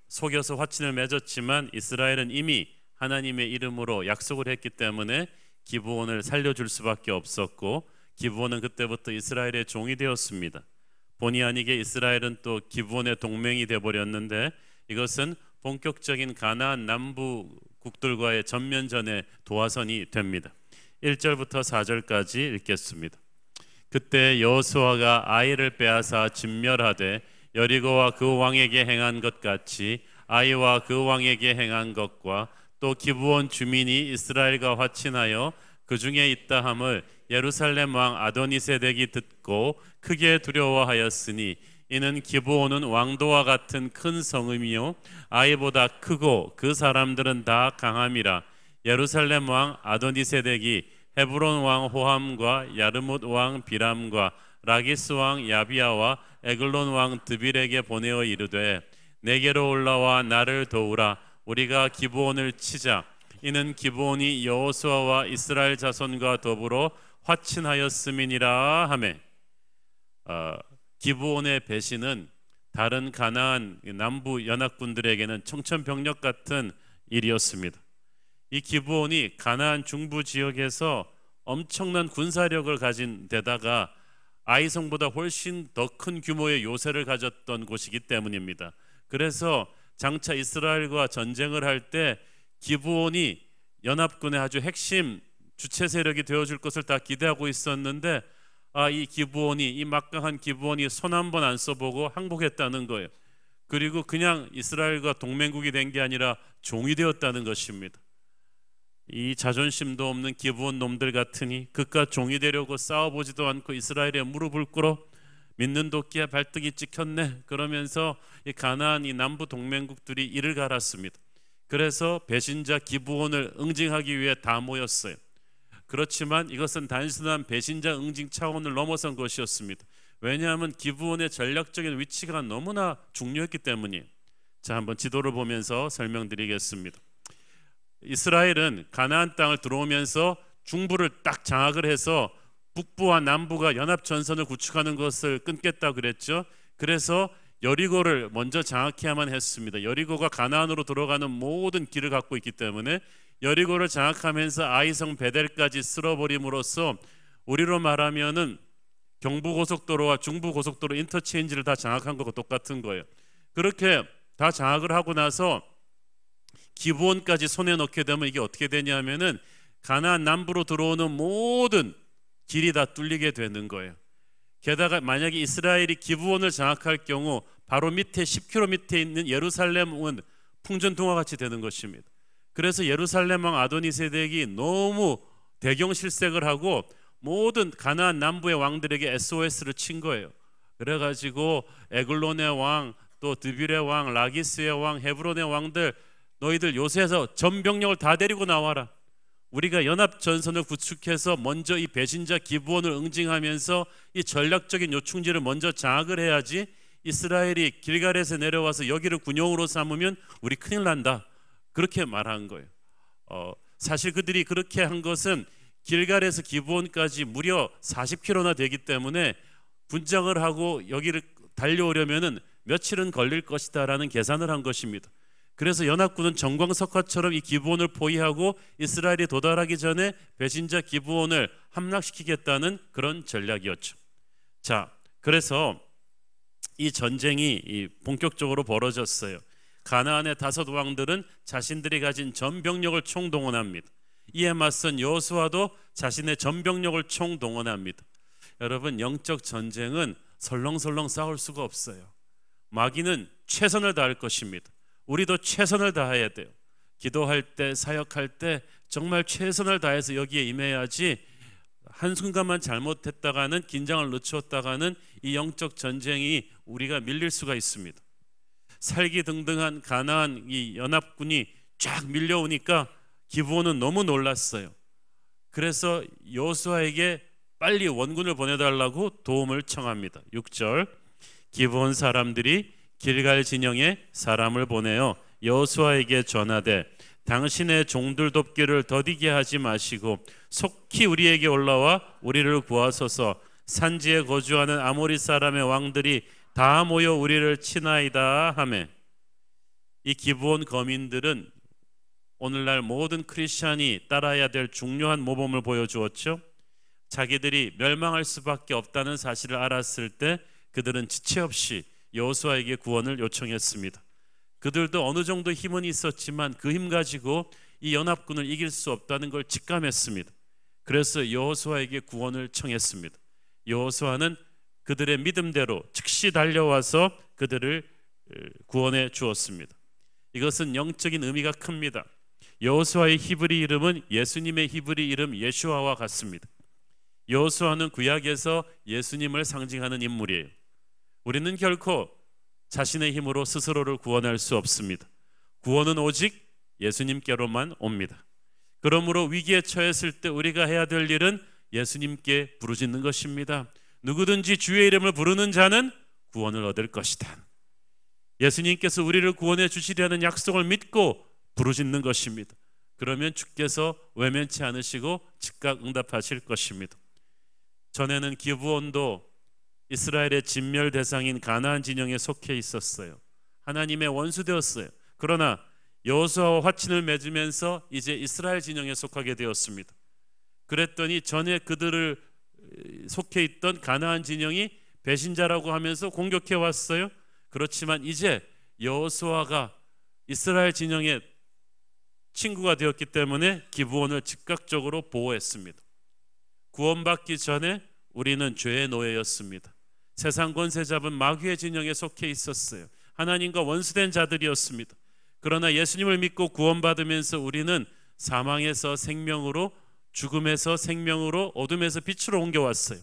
속여서 화친을 맺었지만 이스라엘은 이미 하나님의 이름으로 약속을 했기 때문에 기브온을 살려줄 수밖에 없었고, 기브온은 그때부터 이스라엘의 종이 되었습니다. 본의 아니게 이스라엘은 또 기브온의 동맹이 되어버렸는데, 이것은 본격적인 가나안 남부국들과의 전면전의 도화선이 됩니다. 1절부터 4절까지 읽겠습니다. 그때 여호수아가 아이를 빼앗아 진멸하되 여리고와 그 왕에게 행한 것 같이 아이와 그 왕에게 행한 것과 또 기브온 주민이 이스라엘과 화친하여 그 중에 있다 함을 예루살렘 왕 아도니세덱이 듣고 크게 두려워하였으니, 이는 기브온은 왕도와 같은 큰 성읍이요 아이보다 크고 그 사람들은 다 강함이라. 예루살렘 왕 아도니세덱이 헤브론 왕 호함과 야르뭇 왕 비람과 라기스 왕 야비야와 에글론 왕 드빌에게 보내어 이르되, 내게로 올라와 나를 도우라. 우리가 기브온을 치자. 이는 기브온이 여호수아와 이스라엘 자손과 더불어 화친하였음이니라 하매. 기브온의 배신은 다른 가나안 남부 연합군들에게는 청천벽력 같은 일이었습니다. 이 기브온이 가나안 중부 지역에서 엄청난 군사력을 가진 데다가 아이성보다 훨씬 더 큰 규모의 요새를 가졌던 곳이기 때문입니다. 그래서 장차 이스라엘과 전쟁을 할 때 기브온이 연합군의 아주 핵심 주체 세력이 되어줄 것을 다 기대하고 있었는데, 이 기브온이, 이 막강한 기브온이 손 한 번 안 써보고 항복했다는 거예요. 그리고 그냥 이스라엘과 동맹국이 된 게 아니라 종이 되었다는 것입니다. 이 자존심도 없는 기브온 놈들 같으니 그깟 종이 되려고 싸워보지도 않고 이스라엘에 무릎을 꿇어 믿는 도끼에 발등이 찍혔네 그러면서 이 가나안 이 남부 동맹국들이 이를 갈았습니다. 그래서 배신자 기브온을 응징하기 위해 다 모였어요. 그렇지만 이것은 단순한 배신자 응징 차원을 넘어선 것이었습니다. 왜냐하면 기브온의 전략적인 위치가 너무나 중요했기 때문이에요. 자, 한번 지도를 보면서 설명드리겠습니다. 이스라엘은 가나안 땅을 들어오면서 중부를 딱 장악을 해서 북부와 남부가 연합 전선을 구축하는 것을 끊겠다고 그랬죠. 그래서 여리고를 먼저 장악해야만 했습니다. 여리고가 가나안으로 들어가는 모든 길을 갖고 있기 때문에 여리고를 장악하면서 아이성 베델까지 쓸어버림으로써 우리로 말하면은 경부고속도로와 중부고속도로 인터체인지를 다 장악한 것과 똑같은 거예요. 그렇게 다 장악을 하고 나서 기브온까지 손에 넣게 되면 이게 어떻게 되냐면은 가나안 남부로 들어오는 모든 길이 다 뚫리게 되는 거예요. 게다가 만약에 이스라엘이 기브온을 장악할 경우 바로 밑에 10km 밑에 있는 예루살렘은 풍전등화 같이 되는 것입니다. 그래서 예루살렘 왕 아도니세덱이 너무 대경실색을 하고 모든 가나안 남부의 왕들에게 SOS를 친 거예요. 그래가지고 에글론의 왕, 또 드빌의 왕, 라기스의 왕, 헤브론의 왕들 너희들 요새에서 전병력을 다 데리고 나와라. 우리가 연합 전선을 구축해서 먼저 이 배신자 기브온을 응징하면서 이 전략적인 요충지를 먼저 장악을 해야지 이스라엘이 길갈에서 내려와서 여기를 군용으로 삼으면 우리 큰일 난다. 그렇게 말한 거예요. 사실 그들이 그렇게 한 것은 길갈에서 기브온까지 무려 40km나 되기 때문에 분장을 하고 여기를 달려오려면은 며칠은 걸릴 것이다라는 계산을 한 것입니다. 그래서 연합군은 정광석화처럼 이 기브온을 포위하고 이스라엘이 도달하기 전에 배신자 기브온을 함락시키겠다는 그런 전략이었죠. 자, 그래서 이 전쟁이 본격적으로 벌어졌어요. 가나안의 5 왕들은 자신들이 가진 전병력을 총동원합니다. 이에 맞선 여호수아도 자신의 전병력을 총동원합니다. 여러분, 영적 전쟁은 설렁설렁 싸울 수가 없어요. 마귀는 최선을 다할 것입니다. 우리도 최선을 다해야 돼요. 기도할 때, 사역할 때 정말 최선을 다해서 여기에 임해야지 한순간만 잘못했다가는 긴장을 늦췄다가는 이 영적 전쟁이 우리가 밀릴 수가 있습니다. 살기등등한 가나안 이 연합군이 쫙 밀려오니까 기브온은 너무 놀랐어요. 그래서 여호수아에게 빨리 원군을 보내달라고 도움을 청합니다. 6절, 기브온 사람들이 길갈 진영에 사람을 보내어 여호수아에게 전하되 당신의 종들 돕기를 더디게 하지 마시고 속히 우리에게 올라와 우리를 구하소서. 산지에 거주하는 아모리 사람의 왕들이 다 모여 우리를 치나이다 하매. 이 기브온 거민들은 오늘날 모든 크리스찬이 따라야 될 중요한 모범을 보여주었죠. 자기들이 멸망할 수밖에 없다는 사실을 알았을 때 그들은 지체 없이 여호수아에게 구원을 요청했습니다. 그들도 어느 정도 힘은 있었지만 그 힘 가지고 이 연합군을 이길 수 없다는 걸 직감했습니다. 그래서 여호수아에게 구원을 청했습니다. 여호수아는 그들의 믿음대로 즉시 달려와서 그들을 구원해 주었습니다. 이것은 영적인 의미가 큽니다. 여호수아의 히브리 이름은 예수님의 히브리 이름 예슈아와 같습니다. 여호수아는 구약에서 예수님을 상징하는 인물이에요. 우리는 결코 자신의 힘으로 스스로를 구원할 수 없습니다. 구원은 오직 예수님께로만 옵니다. 그러므로 위기에 처했을 때 우리가 해야 될 일은 예수님께 부르짖는 것입니다. 누구든지 주의 이름을 부르는 자는 구원을 얻을 것이다. 예수님께서 우리를 구원해 주시려는 약속을 믿고 부르짖는 것입니다. 그러면 주께서 외면치 않으시고 즉각 응답하실 것입니다. 전에는 기브온도 이스라엘의 진멸 대상인 가나안 진영에 속해 있었어요. 하나님의 원수되었어요. 그러나 여호수아와 화친을 맺으면서 이제 이스라엘 진영에 속하게 되었습니다. 그랬더니 전에 그들을 속해 있던 가나안 진영이 배신자라고 하면서 공격해 왔어요. 그렇지만 이제 여호수아가 이스라엘 진영의 친구가 되었기 때문에 기브온을 즉각적으로 보호했습니다. 구원받기 전에 우리는 죄의 노예였습니다. 세상 권세 잡은 마귀의 진영에 속해 있었어요. 하나님과 원수된 자들이었습니다. 그러나 예수님을 믿고 구원받으면서 우리는 사망에서 생명으로, 죽음에서 생명으로, 어둠에서 빛으로 옮겨왔어요.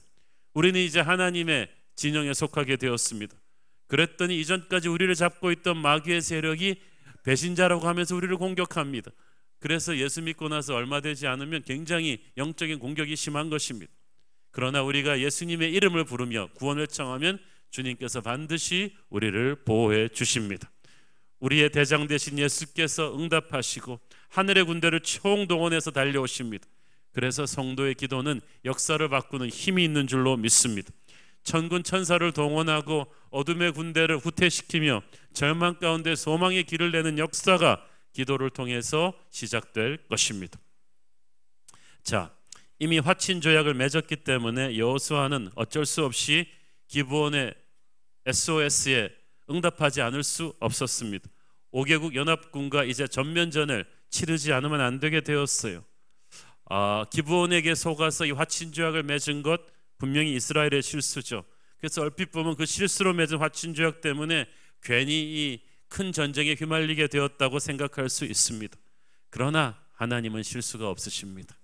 우리는 이제 하나님의 진영에 속하게 되었습니다. 그랬더니 이전까지 우리를 잡고 있던 마귀의 세력이 배신자라고 하면서 우리를 공격합니다. 그래서 예수 믿고 나서 얼마 되지 않으면 굉장히 영적인 공격이 심한 것입니다. 그러나 우리가 예수님의 이름을 부르며 구원을 청하면 주님께서 반드시 우리를 보호해 주십니다. 우리의 대장 되신 예수께서 응답하시고 하늘의 군대를 총동원해서 달려오십니다. 그래서 성도의 기도는 역사를 바꾸는 힘이 있는 줄로 믿습니다. 천군 천사를 동원하고 어둠의 군대를 후퇴시키며 절망 가운데 소망의 길을 내는 역사가 기도를 통해서 시작될 것입니다. 자, 이미 화친 조약을 맺었기 때문에 여호수아는 어쩔 수 없이 기브온의 SOS에 응답하지 않을 수 없었습니다. 5개국 연합군과 이제 전면전을 치르지 않으면 안 되게 되었어요. 기브온에게 속아서 이 화친 조약을 맺은 것 분명히 이스라엘의 실수죠. 그래서 얼핏 보면 그 실수로 맺은 화친 조약 때문에 괜히 이 큰 전쟁에 휘말리게 되었다고 생각할 수 있습니다. 그러나 하나님은 실수가 없으십니다.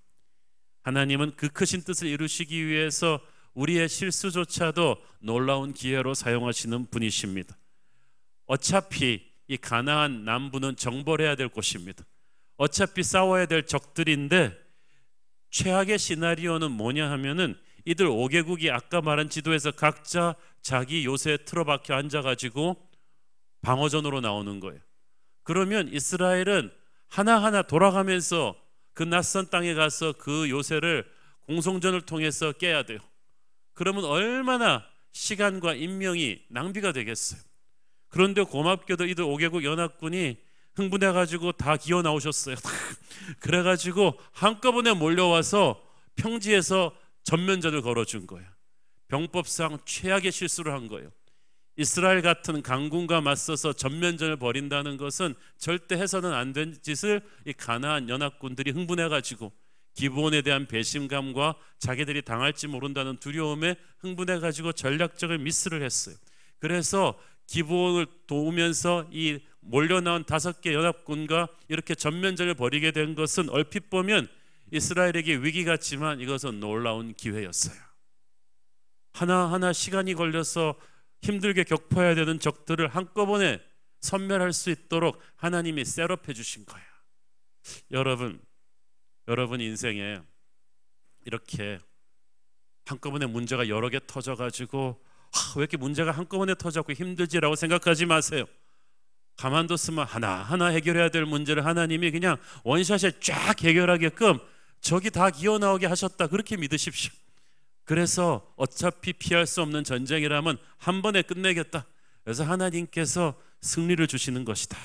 하나님은 그 크신 뜻을 이루시기 위해서 우리의 실수조차도 놀라운 기회로 사용하시는 분이십니다. 어차피 이 가나안 남부는 정벌해야 될 곳입니다. 어차피 싸워야 될 적들인데 최악의 시나리오는 뭐냐 하면은 이들 5개국이 아까 말한 지도에서 각자 자기 요새에 틀어박혀 앉아가지고 방어전으로 나오는 거예요. 그러면 이스라엘은 하나하나 돌아가면서 그 낯선 땅에 가서 그 요새를 공성전을 통해서 깨야 돼요. 그러면 얼마나 시간과 인명이 낭비가 되겠어요. 그런데 고맙게도 이들 5개국 연합군이 흥분해가지고 다 기어 나오셨어요. 그래가지고 한꺼번에 몰려와서 평지에서 전면전을 걸어준 거예요. 병법상 최악의 실수를 한 거예요. 이스라엘 같은 강군과 맞서서 전면전을 벌인다는 것은 절대 해서는 안 된 짓을 이 가나안 연합군들이 흥분해가지고 기브온에 대한 배신감과 자기들이 당할지 모른다는 두려움에 흥분해가지고 전략적인 미스를 했어요. 그래서 기브온을 도우면서 이 몰려나온 5개 연합군과 이렇게 전면전을 벌이게 된 것은 얼핏 보면 이스라엘에게 위기 같지만 이것은 놀라운 기회였어요. 하나하나 시간이 걸려서 힘들게 격파해야 되는 적들을 한꺼번에 섬멸할 수 있도록 하나님이 셋업해 주신 거예요. 여러분 인생에 이렇게 한꺼번에 문제가 여러 개 터져가지고 왜 이렇게 문제가 한꺼번에 터졌고 힘들지라고 생각하지 마세요. 가만뒀으면 하나하나 해결해야 될 문제를 하나님이 그냥 원샷에 쫙 해결하게끔 적이 다 기어 나오게 하셨다, 그렇게 믿으십시오. 그래서 어차피 피할 수 없는 전쟁이라면 한 번에 끝내겠다. 그래서 하나님께서 승리를 주시는 것이다.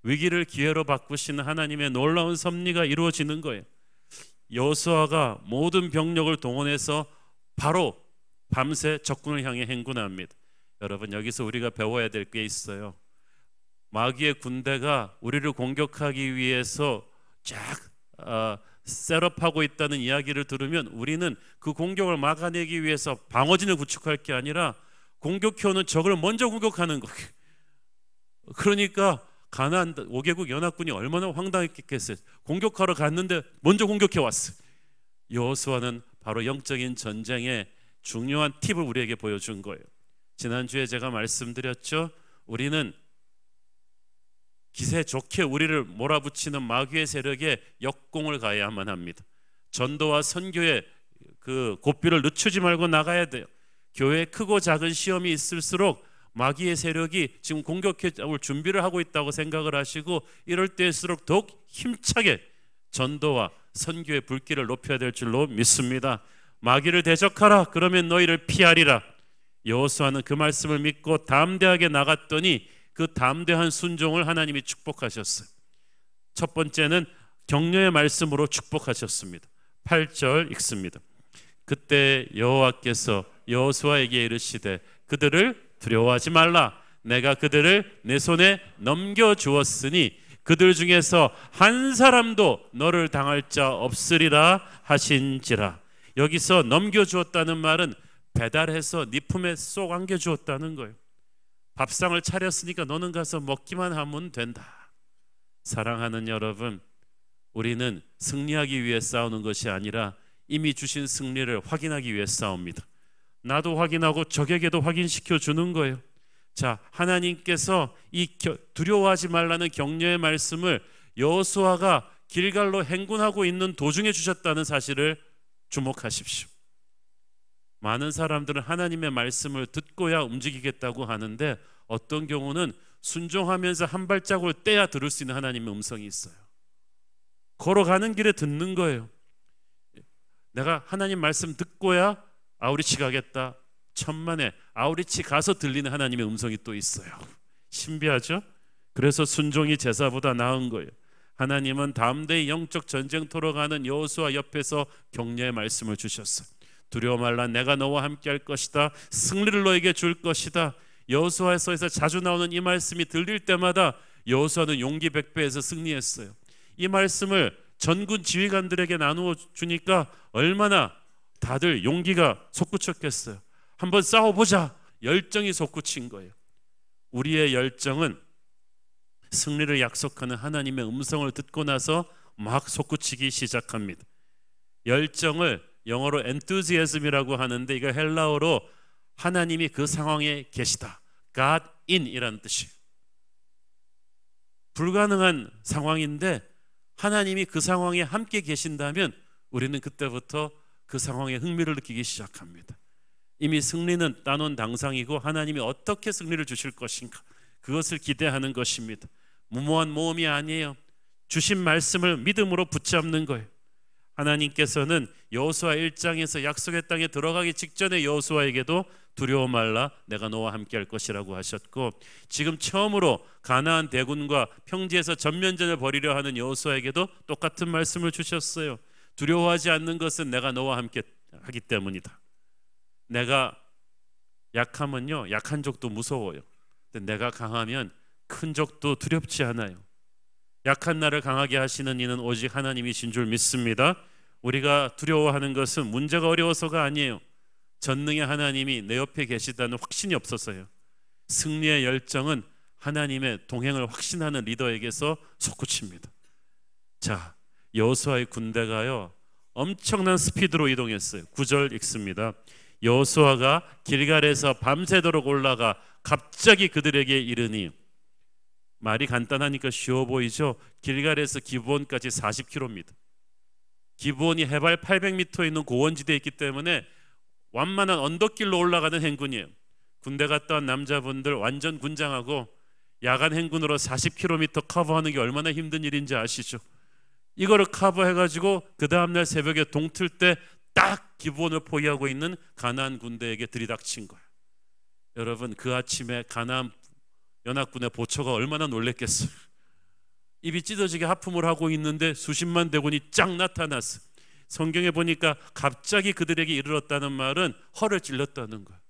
위기를 기회로 바꾸시는 하나님의 놀라운 섭리가 이루어지는 거예요. 여호수아가 모든 병력을 동원해서 바로 밤새 적군을 향해 행군합니다. 여러분, 여기서 우리가 배워야 될 게 있어요. 마귀의 군대가 우리를 공격하기 위해서 쫙 셋업하고 있다는 이야기를 들으면 우리는 그 공격을 막아내기 위해서 방어진을 구축할 게 아니라 공격해오는 적을 먼저 공격하는 거예요. 그러니까 가나안 5개국 연합군이 얼마나 황당했겠어요. 공격하러 갔는데 먼저 공격해 왔어요. 여호수아는 바로 영적인 전쟁의 중요한 팁을 우리에게 보여준 거예요. 지난주에 제가 말씀드렸죠. 우리는 기세 좋게 우리를 몰아붙이는 마귀의 세력에 역공을 가해야만 합니다. 전도와 선교의 그 고삐를 늦추지 말고 나가야 돼요. 교회에 크고 작은 시험이 있을수록 마귀의 세력이 지금 공격해 올 준비를 하고 있다고 생각을 하시고 이럴 때일수록 더욱 힘차게 전도와 선교의 불길을 높여야 될 줄로 믿습니다. 마귀를 대적하라, 그러면 너희를 피하리라. 여호수아는 그 말씀을 믿고 담대하게 나갔더니 그 담대한 순종을 하나님이 축복하셨어요. 첫 번째는 격려의 말씀으로 축복하셨습니다. 8절 읽습니다. 그때 여호와께서 여호수아에게 이르시되 그들을 두려워하지 말라. 내가 그들을 내 손에 넘겨주었으니 그들 중에서 한 사람도 너를 당할 자 없으리라 하신지라. 여기서 넘겨주었다는 말은 배달해서 네 품에 쏙 안겨주었다는 거예요. 밥상을 차렸으니까 너는 가서 먹기만 하면 된다. 사랑하는 여러분, 우리는 승리하기 위해 싸우는 것이 아니라 이미 주신 승리를 확인하기 위해 싸웁니다. 나도 확인하고 적에게도 확인시켜 주는 거예요. 자, 하나님께서 이 두려워하지 말라는 격려의 말씀을 여호수아가 길갈로 행군하고 있는 도중에 주셨다는 사실을 주목하십시오. 많은 사람들은 하나님의 말씀을 듣고야 움직이겠다고 하는데 어떤 경우는 순종하면서 한 발자국을 떼야 들을 수 있는 하나님의 음성이 있어요. 걸어가는 길에 듣는 거예요. 내가 하나님 말씀 듣고야 아우리치 가겠다. 천만에 아우리치 가서 들리는 하나님의 음성이 또 있어요. 신비하죠? 그래서 순종이 제사보다 나은 거예요. 하나님은 담대히 영적 전쟁터로 가는 여호수아 옆에서 격려의 말씀을 주셨어요. 두려워 말라, 내가 너와 함께 할 것이다. 승리를 너에게 줄 것이다. 여호수아서에서 자주 나오는 이 말씀이 들릴 때마다 여호수아는 용기 백배에서 승리했어요. 이 말씀을 전군 지휘관들에게 나누어 주니까 얼마나 다들 용기가 솟구쳤겠어요. 한번 싸워보자. 열정이 솟구친 거예요. 우리의 열정은 승리를 약속하는 하나님의 음성을 듣고 나서 막 솟구치기 시작합니다. 열정을 영어로 enthusiasm이라고 하는데 이거 헬라어로 하나님이 그 상황에 계시다. God in 이라는 뜻이에요. 불가능한 상황인데 하나님이 그 상황에 함께 계신다면 우리는 그때부터 그 상황에 흥미를 느끼기 시작합니다. 이미 승리는 따놓은 당상이고 하나님이 어떻게 승리를 주실 것인가 그것을 기대하는 것입니다. 무모한 모험이 아니에요. 주신 말씀을 믿음으로 붙잡는 거예요. 하나님께서는 여호수아 1장에서 약속의 땅에 들어가기 직전에 여호수아에게도 두려워 말라, 내가 너와 함께 할 것이라고 하셨고, 지금 처음으로 가나안 대군과 평지에서 전면전을 벌이려 하는 여호수아에게도 똑같은 말씀을 주셨어요. 두려워하지 않는 것은 내가 너와 함께 하기 때문이다. 내가 약하면요, 약한 적도 무서워요. 근데 내가 강하면 큰 적도 두렵지 않아요. 약한 나를 강하게 하시는 이는 오직 하나님이신 줄 믿습니다. 우리가 두려워하는 것은 문제가 어려워서가 아니에요. 전능의 하나님이 내 옆에 계시다는 확신이 없어서요. 승리의 열정은 하나님의 동행을 확신하는 리더에게서 솟구칩니다. 자, 여호수아의 군대가요 엄청난 스피드로 이동했어요. 9절 읽습니다. 여호수아가 길갈에서 밤새도록 올라가 갑자기 그들에게 이르니, 말이 간단하니까 쉬워 보이죠? 길갈에서 기브온까지 40km입니다. 기브온이 해발 800m 있는 고원지대에 있기 때문에 완만한 언덕길로 올라가는 행군이에요. 군대 갔다 온 남자분들 완전 군장하고 야간 행군으로 40km 커버하는 게 얼마나 힘든 일인지 아시죠? 이거를 커버해가지고 그 다음날 새벽에 동틀 때 딱 기브온을 포위하고 있는 가나안 군대에게 들이닥친 거예요. 여러분, 그 아침에 가나안 연합군의 보초가 얼마나 놀랬겠어요. 입이 찢어지게 하품을 하고 있는데 수십만 대군이 쫙 나타났어요. 성경에 보니까 갑자기 그들에게 이르렀다는 말은 허를 찔렀다는 거예요.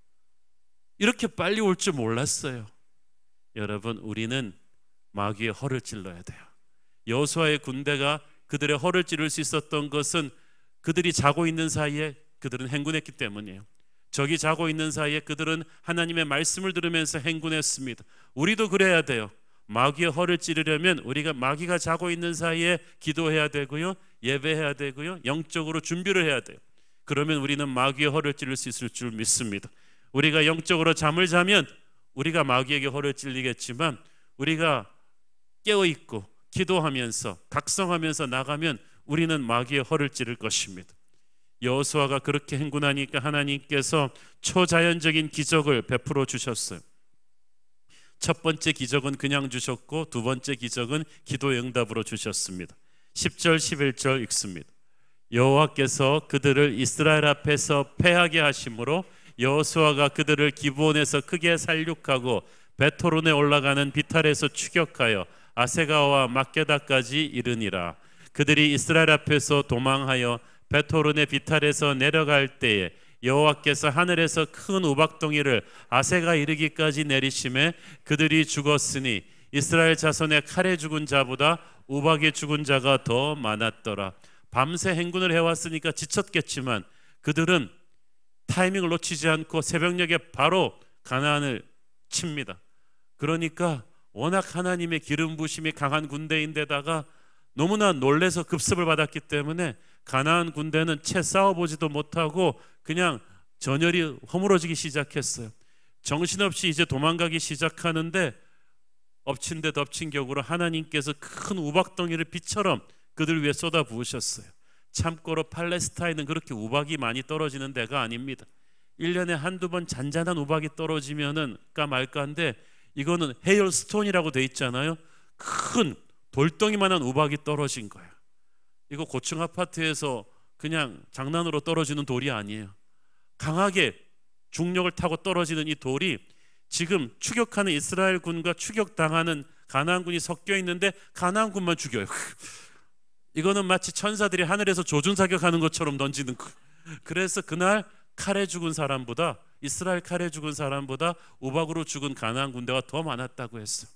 이렇게 빨리 올 줄 몰랐어요. 여러분, 우리는 마귀의 허를 찔러야 돼요. 여호수아의 군대가 그들의 허를 찌를 수 있었던 것은 그들이 자고 있는 사이에 그들은 행군했기 때문이에요. 적이 자고 있는 사이에 그들은 하나님의 말씀을 들으면서 행군했습니다. 우리도 그래야 돼요. 마귀의 허를 찌르려면 우리가 마귀가 자고 있는 사이에 기도해야 되고요, 예배해야 되고요, 영적으로 준비를 해야 돼요. 그러면 우리는 마귀의 허를 찌를 수 있을 줄 믿습니다. 우리가 영적으로 잠을 자면 우리가 마귀에게 허를 찔리겠지만 우리가 깨어있고 기도하면서 각성하면서 나가면 우리는 마귀의 허를 찌를 것입니다. 여호수아가 그렇게 행군하니까 하나님께서 초자연적인 기적을 베풀어 주셨어요. 첫 번째 기적은 그냥 주셨고 두 번째 기적은 기도의 응답으로 주셨습니다. 10절 11절 읽습니다. 여호와께서 그들을 이스라엘 앞에서 패하게 하심으로 여호수아가 그들을 기브온에서 크게 살육하고 베토론에 올라가는 비탈에서 추격하여 아세가와 막게다까지 이르니라. 그들이 이스라엘 앞에서 도망하여 베토론의 비탈에서 내려갈 때에 여호와께서 하늘에서 큰 우박덩이를 아세가 이르기까지 내리심에 그들이 죽었으니 이스라엘 자손의 칼에 죽은 자보다 우박에 죽은 자가 더 많았더라. 밤새 행군을 해왔으니까 지쳤겠지만 그들은 타이밍을 놓치지 않고 새벽녘에 바로 가나안을 칩니다. 그러니까 워낙 하나님의 기름 부심이 강한 군대인데다가 너무나 놀래서 급습을 받았기 때문에 가나안 군대는 채 싸워보지도 못하고 그냥 전열이 허물어지기 시작했어요. 정신없이 이제 도망가기 시작하는데 엎친 데 덮친 격으로 하나님께서 큰 우박덩이를 비처럼 그들 위에 쏟아 부으셨어요. 참고로 팔레스타인은 그렇게 우박이 많이 떨어지는 데가 아닙니다. 1년에 한두 번 잔잔한 우박이 떨어지면은 말까인데 이거는 헤일스톤이라고 돼 있잖아요. 큰 돌덩이만한 우박이 떨어진 거예요. 이거 고층 아파트에서 그냥 장난으로 떨어지는 돌이 아니에요. 강하게 중력을 타고 떨어지는 이 돌이 지금 추격하는 이스라엘 군과 추격당하는 가나안 군이 섞여 있는데 가나안 군만 죽여요. 이거는 마치 천사들이 하늘에서 조준사격하는 것처럼 던지는 거예요. 그래서 그날 칼에 죽은 사람보다, 이스라엘 칼에 죽은 사람보다 우박으로 죽은 가나안 군대가 더 많았다고 했어요.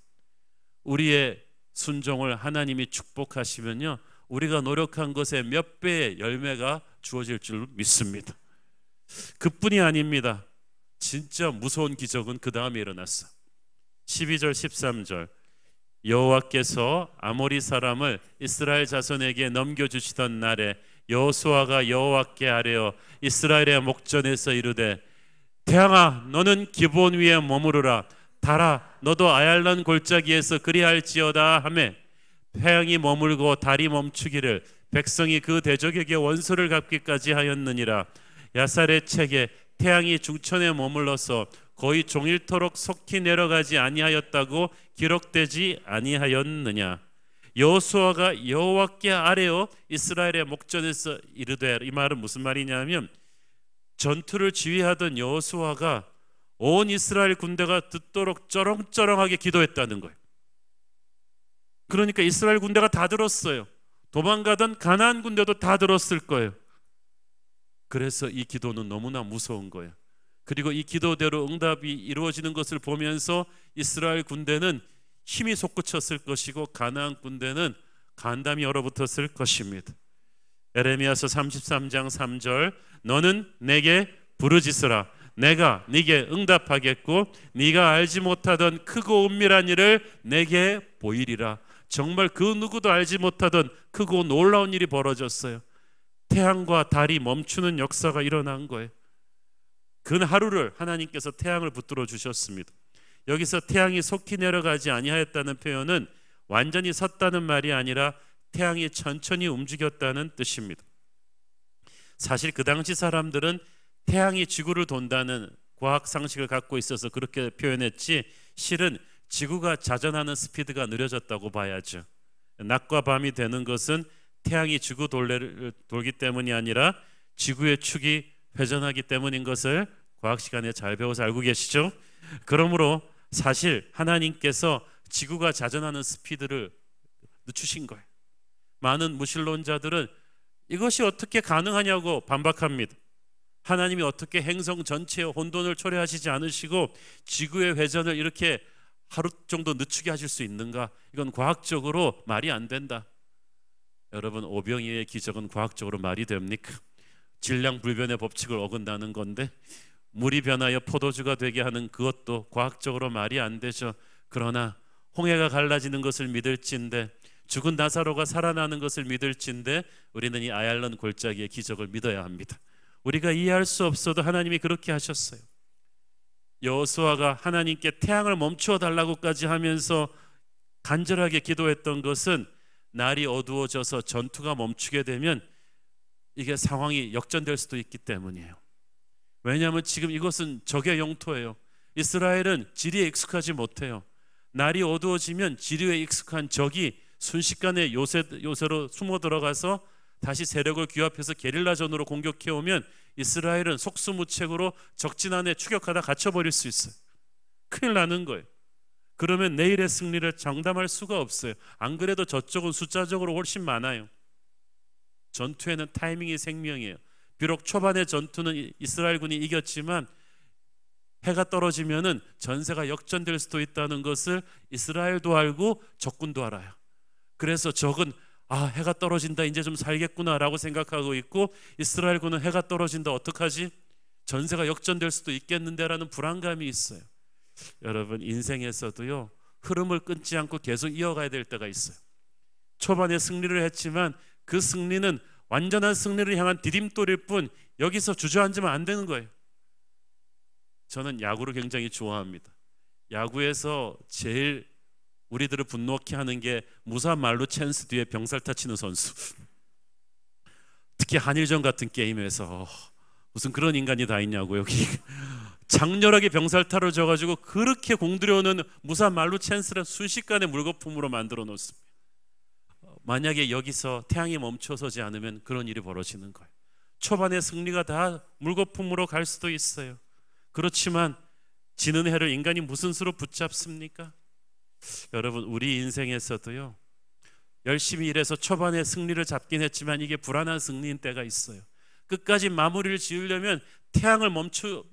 우리의 순종을 하나님이 축복하시면요, 우리가 노력한 것의 몇 배의 열매가 주어질 줄 믿습니다. 그뿐이 아닙니다. 진짜 무서운 기적은 그 다음에 일어났어. 12절 13절 여호와께서 아모리 사람을 이스라엘 자손에게 넘겨주시던 날에 여호수아가 여호와께 아뢰어 이스라엘의 목전에서 이르되 태양아 너는 기브온 위에 머무르라 달아 너도 아얄란 골짜기에서 그리할지어다 하매 태양이 머물고 달이 멈추기를 백성이 그 대적에게 원수를 갚기까지 하였느니라. 야살의 책에 태양이 중천에 머물러서 거의 종일토록 속히 내려가지 아니하였다고 기록되지 아니하였느냐. 여호수아가 여호와께 아뢰어 이스라엘의 목전에서 이르되, 이 말은 무슨 말이냐면 전투를 지휘하던 여호수아가 온 이스라엘 군대가 듣도록 쩌렁쩌렁하게 기도했다는 거예요. 그러니까 이스라엘 군대가 다 들었어요. 도망가던 가나안 군대도 다 들었을 거예요. 그래서 이 기도는 너무나 무서운 거예요. 그리고 이 기도대로 응답이 이루어지는 것을 보면서 이스라엘 군대는 힘이 솟구쳤을 것이고 가나안 군대는 간담이 얼어붙었을 것입니다. 에레미야서 33장 3절 너는 내게 부르짖으라 내가 네게 응답하겠고 네가 알지 못하던 크고 은밀한 일을 내게 보이리라. 정말 그 누구도 알지 못하던 크고 놀라운 일이 벌어졌어요. 태양과 달이 멈추는 역사가 일어난 거예요. 그 하루를 하나님께서 태양을 붙들어 주셨습니다. 여기서 태양이 속히 내려가지 아니하였다는 표현은 완전히 섰다는 말이 아니라 태양이 천천히 움직였다는 뜻입니다. 사실 그 당시 사람들은 태양이 지구를 돈다는 과학 상식을 갖고 있어서 그렇게 표현했지 실은 지구가 자전하는 스피드가 느려졌다고 봐야죠. 낮과 밤이 되는 것은 태양이 지구 돌래를 돌기 때문이 아니라 지구의 축이 회전하기 때문인 것을 과학 시간에 잘 배워서 알고 계시죠? 그러므로 사실 하나님께서 지구가 자전하는 스피드를 늦추신 거예요. 많은 무신론자들은 이것이 어떻게 가능하냐고 반박합니다. 하나님이 어떻게 행성 전체의 혼돈을 초래하시지 않으시고 지구의 회전을 이렇게 하루 정도 늦추게 하실 수 있는가? 이건 과학적으로 말이 안 된다. 여러분, 오병이의 기적은 과학적으로 말이 됩니까? 질량불변의 법칙을 어긴다는 건데 물이 변하여 포도주가 되게 하는 그것도 과학적으로 말이 안 되죠. 그러나 홍해가 갈라지는 것을 믿을진데 죽은 나사로가 살아나는 것을 믿을진데 우리는 이 아얄론 골짜기의 기적을 믿어야 합니다. 우리가 이해할 수 없어도 하나님이 그렇게 하셨어요. 여호수아가 하나님께 태양을 멈추어 달라고까지 하면서 간절하게 기도했던 것은 날이 어두워져서 전투가 멈추게 되면 이게 상황이 역전될 수도 있기 때문이에요. 왜냐하면 지금 이것은 적의 영토예요. 이스라엘은 지리에 익숙하지 못해요. 날이 어두워지면 지리에 익숙한 적이 순식간에 요새로 숨어 들어가서 다시 세력을 규합해서 게릴라전으로 공격해오면 이스라엘은 속수무책으로 적진 안에 추격하다 갇혀버릴 수 있어요. 큰일 나는 거예요. 그러면 내일의 승리를 장담할 수가 없어요. 안 그래도 저쪽은 숫자적으로 훨씬 많아요. 전투에는 타이밍이 생명이에요. 비록 초반의 전투는 이스라엘군이 이겼지만 해가 떨어지면은 전세가 역전될 수도 있다는 것을 이스라엘도 알고 적군도 알아요. 그래서 적은 해가 떨어진다 이제 좀 살겠구나라고 생각하고 있고 이스라엘군은 해가 떨어진다 어떡하지? 전세가 역전될 수도 있겠는데라는 불안감이 있어요. 여러분 인생에서도요 흐름을 끊지 않고 계속 이어가야 될 때가 있어요. 초반에 승리를 했지만 그 승리는 완전한 승리를 향한 디딤돌일 뿐 여기서 주저앉으면 안 되는 거예요. 저는 야구를 굉장히 좋아합니다. 야구에서 제일 우리들을 분노케 하는 게 무사 말루 찬스 뒤에 병살타 치는 선수. 특히 한일전 같은 게임에서 무슨 그런 인간이 다 있냐고 여기 장렬하게 병살타를 져가지고 그렇게 공들여오는 무사 말루 찬스를 순식간에 물거품으로 만들어 놓습니다. 만약에 여기서 태양이 멈춰서지 않으면 그런 일이 벌어지는 거예요. 초반에 승리가 다 물거품으로 갈 수도 있어요. 그렇지만 지는 해를 인간이 무슨 수로 붙잡습니까? 여러분, 우리 인생에서도요, 열심히 일해서 초반에 승리를 잡긴 했지만 이게 불안한 승리인 때가 있어요. 끝까지 마무리를 지으려면 태양을 멈춰야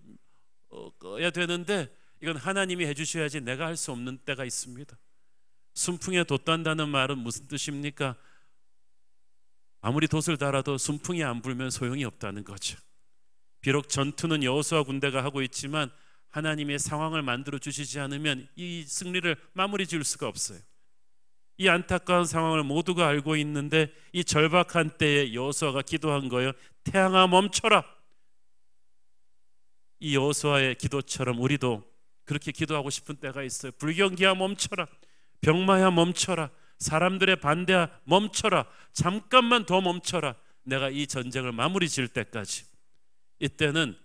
되는데 이건 하나님이 해주셔야지 내가 할 수 없는 때가 있습니다. 순풍에 돛단다는 말은 무슨 뜻입니까? 아무리 돛을 달아도 순풍이 안 불면 소용이 없다는 거죠. 비록 전투는 여호수아 군대가 하고 있지만 하나님의 상황을 만들어 주시지 않으면 이 승리를 마무리 지을 수가 없어요. 이 안타까운 상황을 모두가 알고 있는데 이 절박한 때에 여호수아가 기도한 거예요. 태양아 멈춰라. 이 여호수아의 기도처럼 우리도 그렇게 기도하고 싶은 때가 있어요. 불경기야 멈춰라. 병마야 멈춰라. 사람들의 반대야 멈춰라. 잠깐만 더 멈춰라. 내가 이 전쟁을 마무리 지을 때까지. 이때는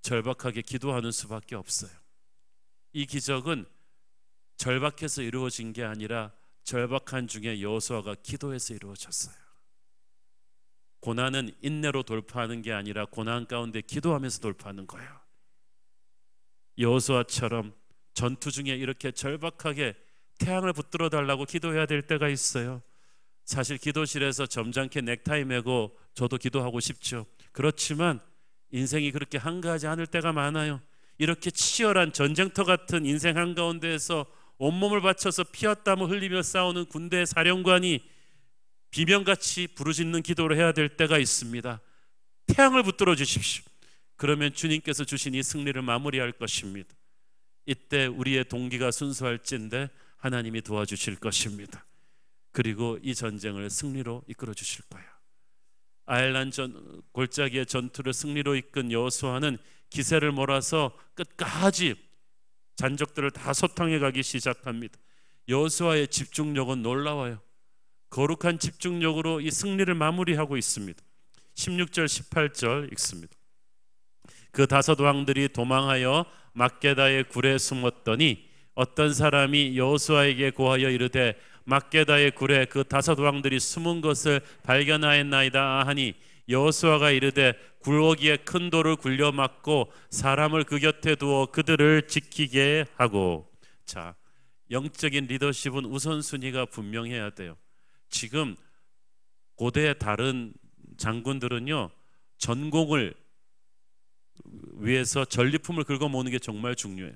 절박하게 기도하는 수밖에 없어요. 이 기적은 절박해서 이루어진 게 아니라 절박한 중에 여호수아가 기도해서 이루어졌어요. 고난은 인내로 돌파하는 게 아니라 고난 가운데 기도하면서 돌파하는 거예요. 여호수아처럼 전투 중에 이렇게 절박하게 태양을 붙들어 달라고 기도해야 될 때가 있어요. 사실 기도실에서 점잖게 넥타이 매고 저도 기도하고 싶죠. 그렇지만 인생이 그렇게 한가하지 않을 때가 많아요. 이렇게 치열한 전쟁터 같은 인생 한가운데에서 온몸을 바쳐서 피와 땀을 흘리며 싸우는 군대의 사령관이 비명같이 부르짖는 기도를 해야 될 때가 있습니다. 태양을 붙들어 주십시오. 그러면 주님께서 주신 이 승리를 마무리할 것입니다. 이때 우리의 동기가 순수할진데 하나님이 도와주실 것입니다. 그리고 이 전쟁을 승리로 이끌어 주실 거예요. 아일란 골짜기의 전투를 승리로 이끈 여호수아는 기세를 몰아서 끝까지 잔적들을 다 소탕해 가기 시작합니다. 여호수아의 집중력은 놀라워요. 거룩한 집중력으로 이 승리를 마무리하고 있습니다. 16절 18절 읽습니다. 그 다섯 왕들이 도망하여 막게다의 굴에 숨었더니 어떤 사람이 여호수아에게 고하여 이르되 막게다의 굴에 그 다섯 왕들이 숨은 것을 발견하였나이다 하니 여호수아가 이르되 굴곡이에 큰 돌을 굴려 막고 사람을 그 곁에 두어 그들을 지키게 하고. 자, 영적인 리더십은 우선순위가 분명해야 돼요. 지금 고대의 다른 장군들은요, 전공을 위해서 전리품을 긁어 모으는 게 정말 중요해요.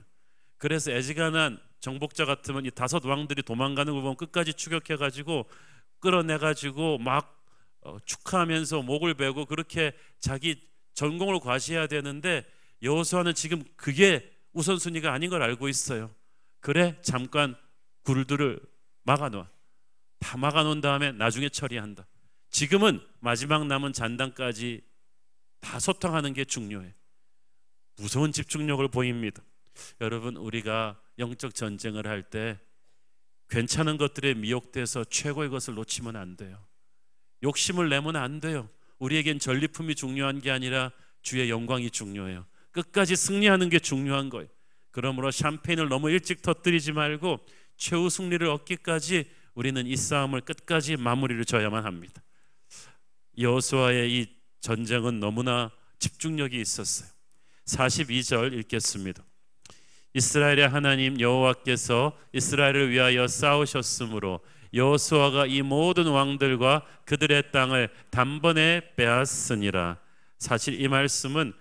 그래서 애지간한 정복자 같으면 이 다섯 왕들이 도망가는 걸 보면 끝까지 추격해가지고 끌어내가지고 막 축하하면서 목을 베고 그렇게 자기 전공을 과시해야 되는데 여호수아는 지금 그게 우선순위가 아닌 걸 알고 있어요. 그래, 잠깐 굴들을 막아놓아. 다 막아놓은 다음에 나중에 처리한다. 지금은 마지막 남은 잔당까지 다 소탕하는 게 중요해. 무서운 집중력을 보입니다. 여러분, 우리가 영적 전쟁을 할 때 괜찮은 것들에 미혹돼서 최고의 것을 놓치면 안 돼요. 욕심을 내면 안 돼요. 우리에겐 전리품이 중요한 게 아니라 주의 영광이 중요해요. 끝까지 승리하는 게 중요한 거예요. 그러므로 샴페인을 너무 일찍 터뜨리지 말고 최후 승리를 얻기까지 우리는 이 싸움을 끝까지 마무리를 져야만 합니다. 여호수아의 이 전쟁은 너무나 집중력이 있었어요. 42절 읽겠습니다. 이스라엘의 하나님 여호와께서 이스라엘을 위하여 싸우셨으므로 여호수아가 이 모든 왕들과 그들의 땅을 단번에 빼앗으니라. 사실 이 말씀은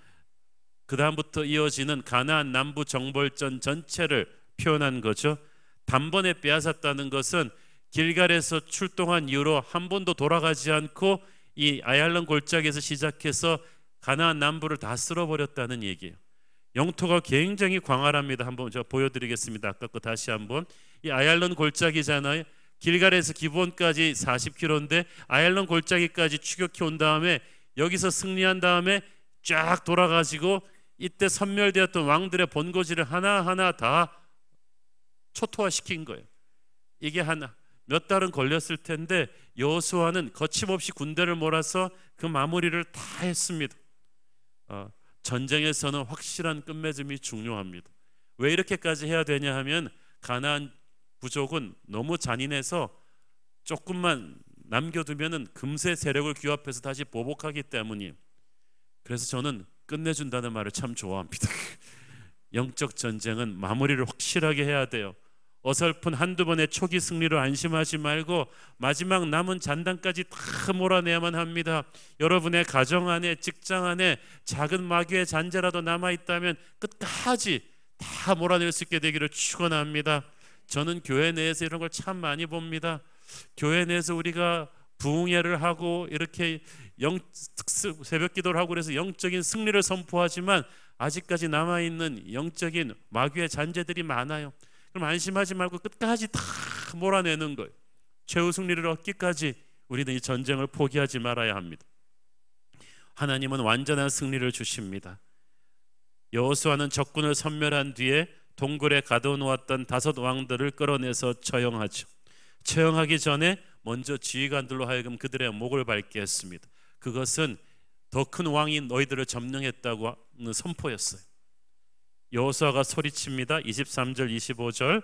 그 다음부터 이어지는 가나안 남부 정벌전 전체를 표현한 거죠. 단번에 빼앗았다는 것은 길갈에서 출동한 이후로 한 번도 돌아가지 않고 이 아얄론 골짜기에서 시작해서 가나안 남부를 다 쓸어버렸다는 얘기예요. 영토가 굉장히 광활합니다. 한번 제가 보여드리겠습니다. 아까 거 다시 한번. 이 아얄론 골짜기잖아요. 길갈에서 기브온까지 40km인데 아얄론 골짜기까지 추격해 온 다음에 여기서 승리한 다음에 쫙 돌아가지고 이때 섬멸되었던 왕들의 본거지를 하나하나 다 초토화시킨 거예요. 이게 몇 달은 걸렸을 텐데 여호수아는 거침없이 군대를 몰아서 그 마무리를 다 했습니다. 전쟁에서는 확실한 끝맺음이 중요합니다. 왜 이렇게까지 해야 되냐 하면 가나안 부족은 너무 잔인해서 조금만 남겨두면은 금세 세력을 규합해서 다시 보복하기 때문이에요. 그래서 저는 끝내준다는 말을 참 좋아합니다. 영적 전쟁은 마무리를 확실하게 해야 돼요. 어설픈 한두 번의 초기 승리로 안심하지 말고 마지막 남은 잔당까지 다 몰아내야만 합니다. 여러분의 가정 안에, 직장 안에 작은 마귀의 잔재라도 남아있다면 끝까지 다 몰아낼 수 있게 되기를 축원합니다. 저는 교회 내에서 이런 걸 참 많이 봅니다. 교회 내에서 우리가 부흥회를 하고 이렇게 새벽 기도를 하고 그래서 영적인 승리를 선포하지만 아직까지 남아있는 영적인 마귀의 잔재들이 많아요. 그럼 안심하지 말고 끝까지 다 몰아내는 거예요. 최후 승리를 얻기까지 우리는 이 전쟁을 포기하지 말아야 합니다. 하나님은 완전한 승리를 주십니다. 여호수아는 적군을 섬멸한 뒤에 동굴에 가둬놓았던 5 왕들을 끌어내서 처형하죠. 처형하기 전에 먼저 지휘관들로 하여금 그들의 목을 밟게 했습니다. 그것은 더 큰 왕이 너희들을 점령했다고 선포였어요. 여호수아가 소리칩니다. 23절 25절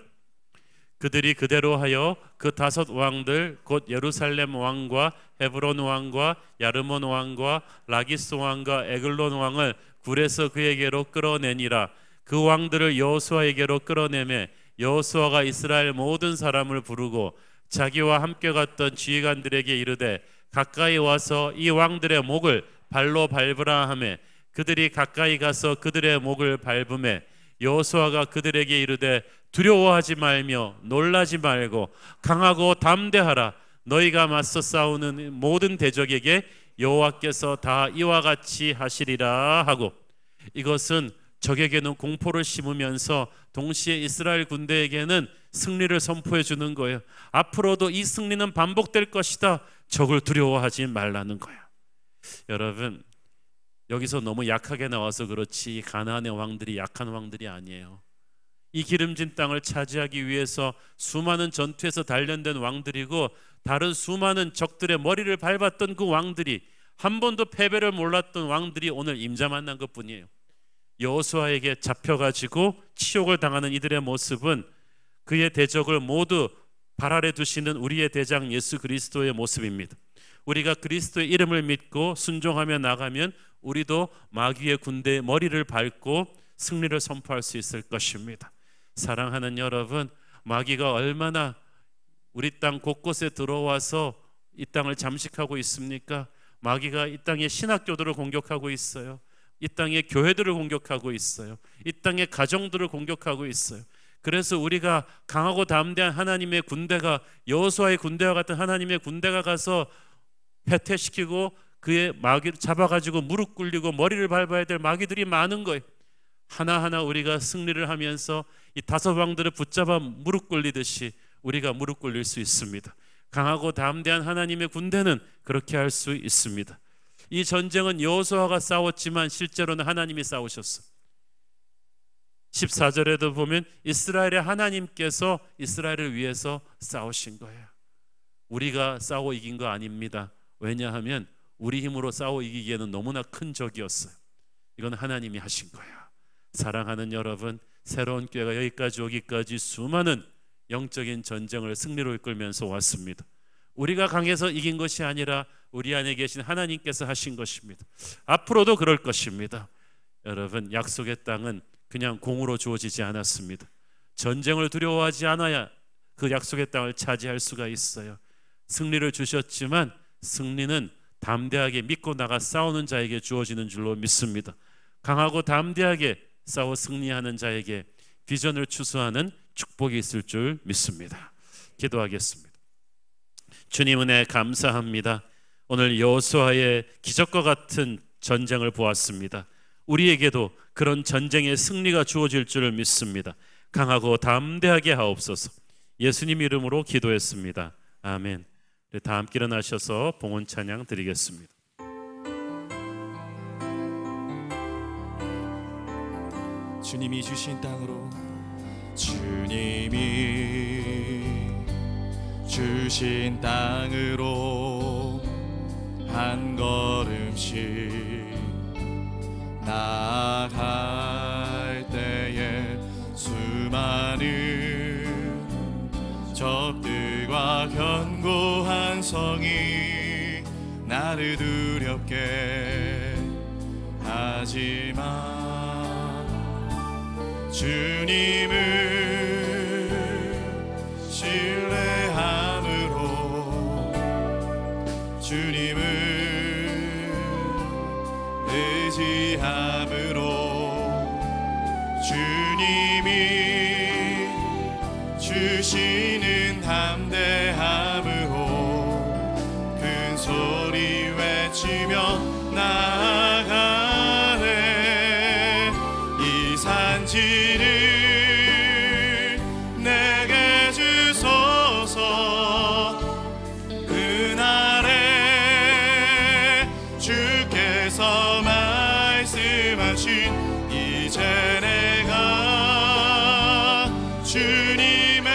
그들이 그대로 하여 그 5 왕들 곧 예루살렘 왕과 헤브론 왕과 야르몬 왕과 라기스 왕과 에글론 왕을 굴에서 그에게로 끌어내니라. 그 왕들을 여호수아에게로 끌어내매 여호수아가 이스라엘 모든 사람을 부르고 자기와 함께 갔던 지휘관들에게 이르되 가까이 와서 이 왕들의 목을 발로 밟으라 하매 그들이 가까이 가서 그들의 목을 밟으매 여호수아가 그들에게 이르되 두려워하지 말며 놀라지 말고 강하고 담대하라. 너희가 맞서 싸우는 모든 대적에게 여호와께서 다 이와 같이 하시리라 하고, 이것은 적에게는 공포를 심으면서 동시에 이스라엘 군대에게는 승리를 선포해 주는 거예요. 앞으로도 이 승리는 반복될 것이다. 적을 두려워하지 말라는 거예요. 여러분, 여기서 너무 약하게 나와서 그렇지 가나안의 왕들이 약한 왕들이 아니에요. 이 기름진 땅을 차지하기 위해서 수많은 전투에서 단련된 왕들이고 다른 수많은 적들의 머리를 밟았던 그 왕들이, 한 번도 패배를 몰랐던 왕들이 오늘 임자 만난 것뿐이에요. 여호수아에게 잡혀가지고 치욕을 당하는 이들의 모습은 그의 대적을 모두 발 아래 두시는 우리의 대장 예수 그리스도의 모습입니다. 우리가 그리스도의 이름을 믿고 순종하며 나가면 우리도 마귀의 군대의 머리를 밟고 승리를 선포할 수 있을 것입니다. 사랑하는 여러분, 마귀가 얼마나 우리 땅 곳곳에 들어와서 이 땅을 잠식하고 있습니까? 마귀가 이 땅의 신학교들을 공격하고 있어요. 이 땅의 교회들을 공격하고 있어요. 이 땅의 가정들을 공격하고 있어요. 그래서 우리가 강하고 담대한 하나님의 군대가, 여호수아의 군대와 같은 하나님의 군대가 가서 패퇴시키고 그의 마귀를 잡아가지고 무릎 꿇리고 머리를 밟아야 될 마귀들이 많은 거예요. 하나하나 우리가 승리를 하면서 이 5 왕들을 붙잡아 무릎 꿇리듯이 우리가 무릎 꿇릴 수 있습니다. 강하고 담대한 하나님의 군대는 그렇게 할 수 있습니다. 이 전쟁은 여호수아가 싸웠지만 실제로는 하나님이 싸우셨어요. 14절에도 보면 이스라엘의 하나님께서 이스라엘을 위해서 싸우신 거예요. 우리가 싸워 이긴 거 아닙니다. 왜냐하면 우리 힘으로 싸워 이기기에는 너무나 큰 적이었어요. 이건 하나님이 하신 거예요. 사랑하는 여러분, 새로운 교회가 여기까지 오기까지 수많은 영적인 전쟁을 승리로 이끌면서 왔습니다. 우리가 강해서 이긴 것이 아니라 우리 안에 계신 하나님께서 하신 것입니다. 앞으로도 그럴 것입니다. 여러분, 약속의 땅은 그냥 공으로 주어지지 않았습니다. 전쟁을 두려워하지 않아야 그 약속의 땅을 차지할 수가 있어요. 승리를 주셨지만 승리는 담대하게 믿고 나가 싸우는 자에게 주어지는 줄로 믿습니다. 강하고 담대하게 싸워 승리하는 자에게 비전을 추수하는 축복이 있을 줄 믿습니다. 기도하겠습니다. 주님 은혜 감사합니다. 오늘 여호수아의 기적과 같은 전쟁을 보았습니다. 우리에게도 그런 전쟁의 승리가 주어질 줄을 믿습니다. 강하고 담대하게 하옵소서. 예수님 이름으로 기도했습니다. 아멘. 다 함께 일어나셔서 봉헌 찬양 드리겠습니다. 주님이 주신 땅으로, 주님이 주신 땅으로 한 걸음씩 나아갈 때에 수많은 적들과 견고한 성이 나를 두렵게 하지만 주님을 신뢰함으로, 주님을 의지함으로, 주님이 주시는 담대함으로 큰 소리 외치며 나아가네. 이 산지를 내게 주소서. 그날에 주께서 말씀하신 이제 내가 주님의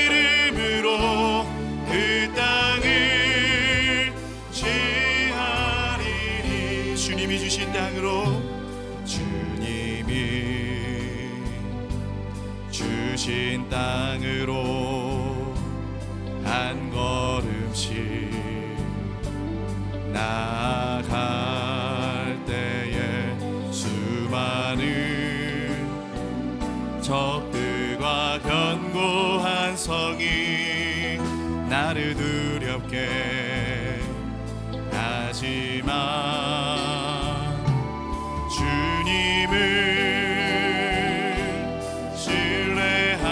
이름으로 그 땅을 취하리니. 주님이 주신 땅으로, 주님이 주신 땅으로 한 걸음씩 나아갈 때에 수많은 적들과 견고한 성이 나를 두렵게 하지만 주님을 신뢰함으로,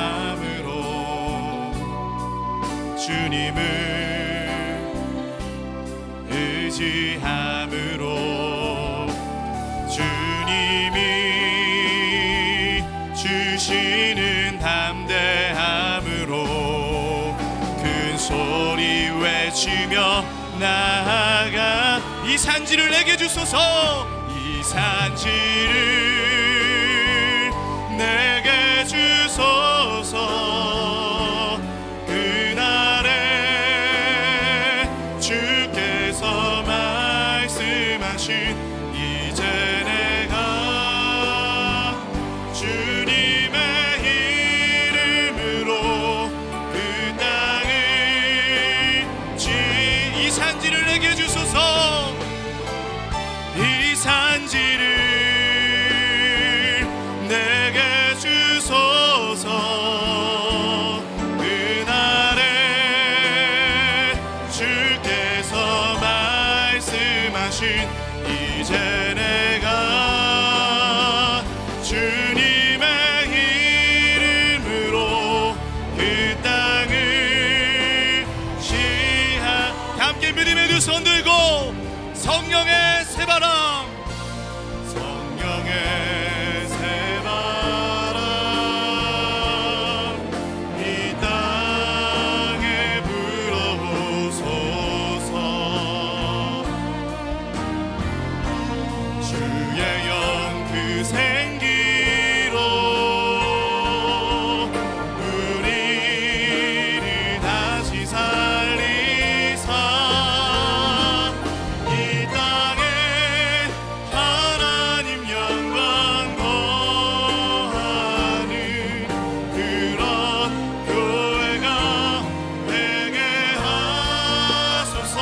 주님을 의지함으로, 주님이 주시는 담대함으로 큰 소리 외치며 나아가. 이 산지를 내게 주소서. 이 산지를 내게 주소서. 그날에 주께서 말씀하신 이제 내가 주님의 이름으로 그 땅을 이 산지를 내게 주소서. 이 산지를 내게 주소서. 그날에 주께서 말씀하신 이제 내가 주님의 이름으로 그 땅을 함께 믿음의 두 손 들고 성령의 새바람, 성령의 새바람 이 땅에 불어오소서. 주의 영 그 생기로 우리를 다시 살리사 이 땅에 하나님 영광 거하는 그런 교회가 되게 하소서.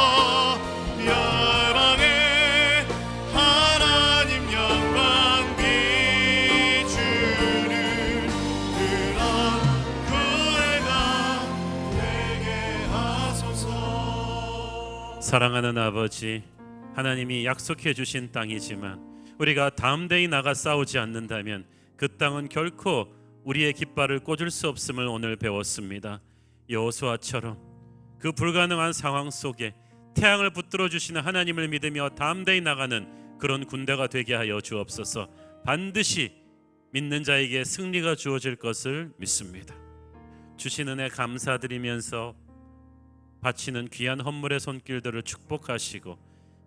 열방에 하나님 영광 비추는 그런 교회가 되게 하소서. 사랑하는 아버지, 하나님이 약속해 주신 땅이지만 우리가 담대히 나가 싸우지 않는다면 그 땅은 결코 우리의 깃발을 꽂을 수 없음을 오늘 배웠습니다. 여호수아처럼 그 불가능한 상황 속에 태양을 붙들어 주시는 하나님을 믿으며 담대히 나가는 그런 군대가 되게 하여 주옵소서. 반드시 믿는 자에게 승리가 주어질 것을 믿습니다. 주신 은혜 감사드리면서 바치는 귀한 헌물의 손길들을 축복하시고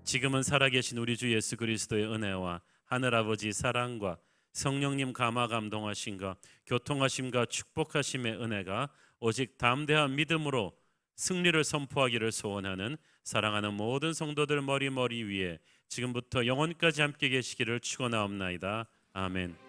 지금은 살아계신 우리 주 예수 그리스도의 은혜와 하늘아버지 사랑과 성령님 감화 감동하심과 교통하심과 축복하심의 은혜가 오직 담대한 믿음으로 승리를 선포하기를 소원하는 사랑하는 모든 성도들 머리 위에 지금부터 영원까지 함께 계시기를 축원하옵나이다. 아멘.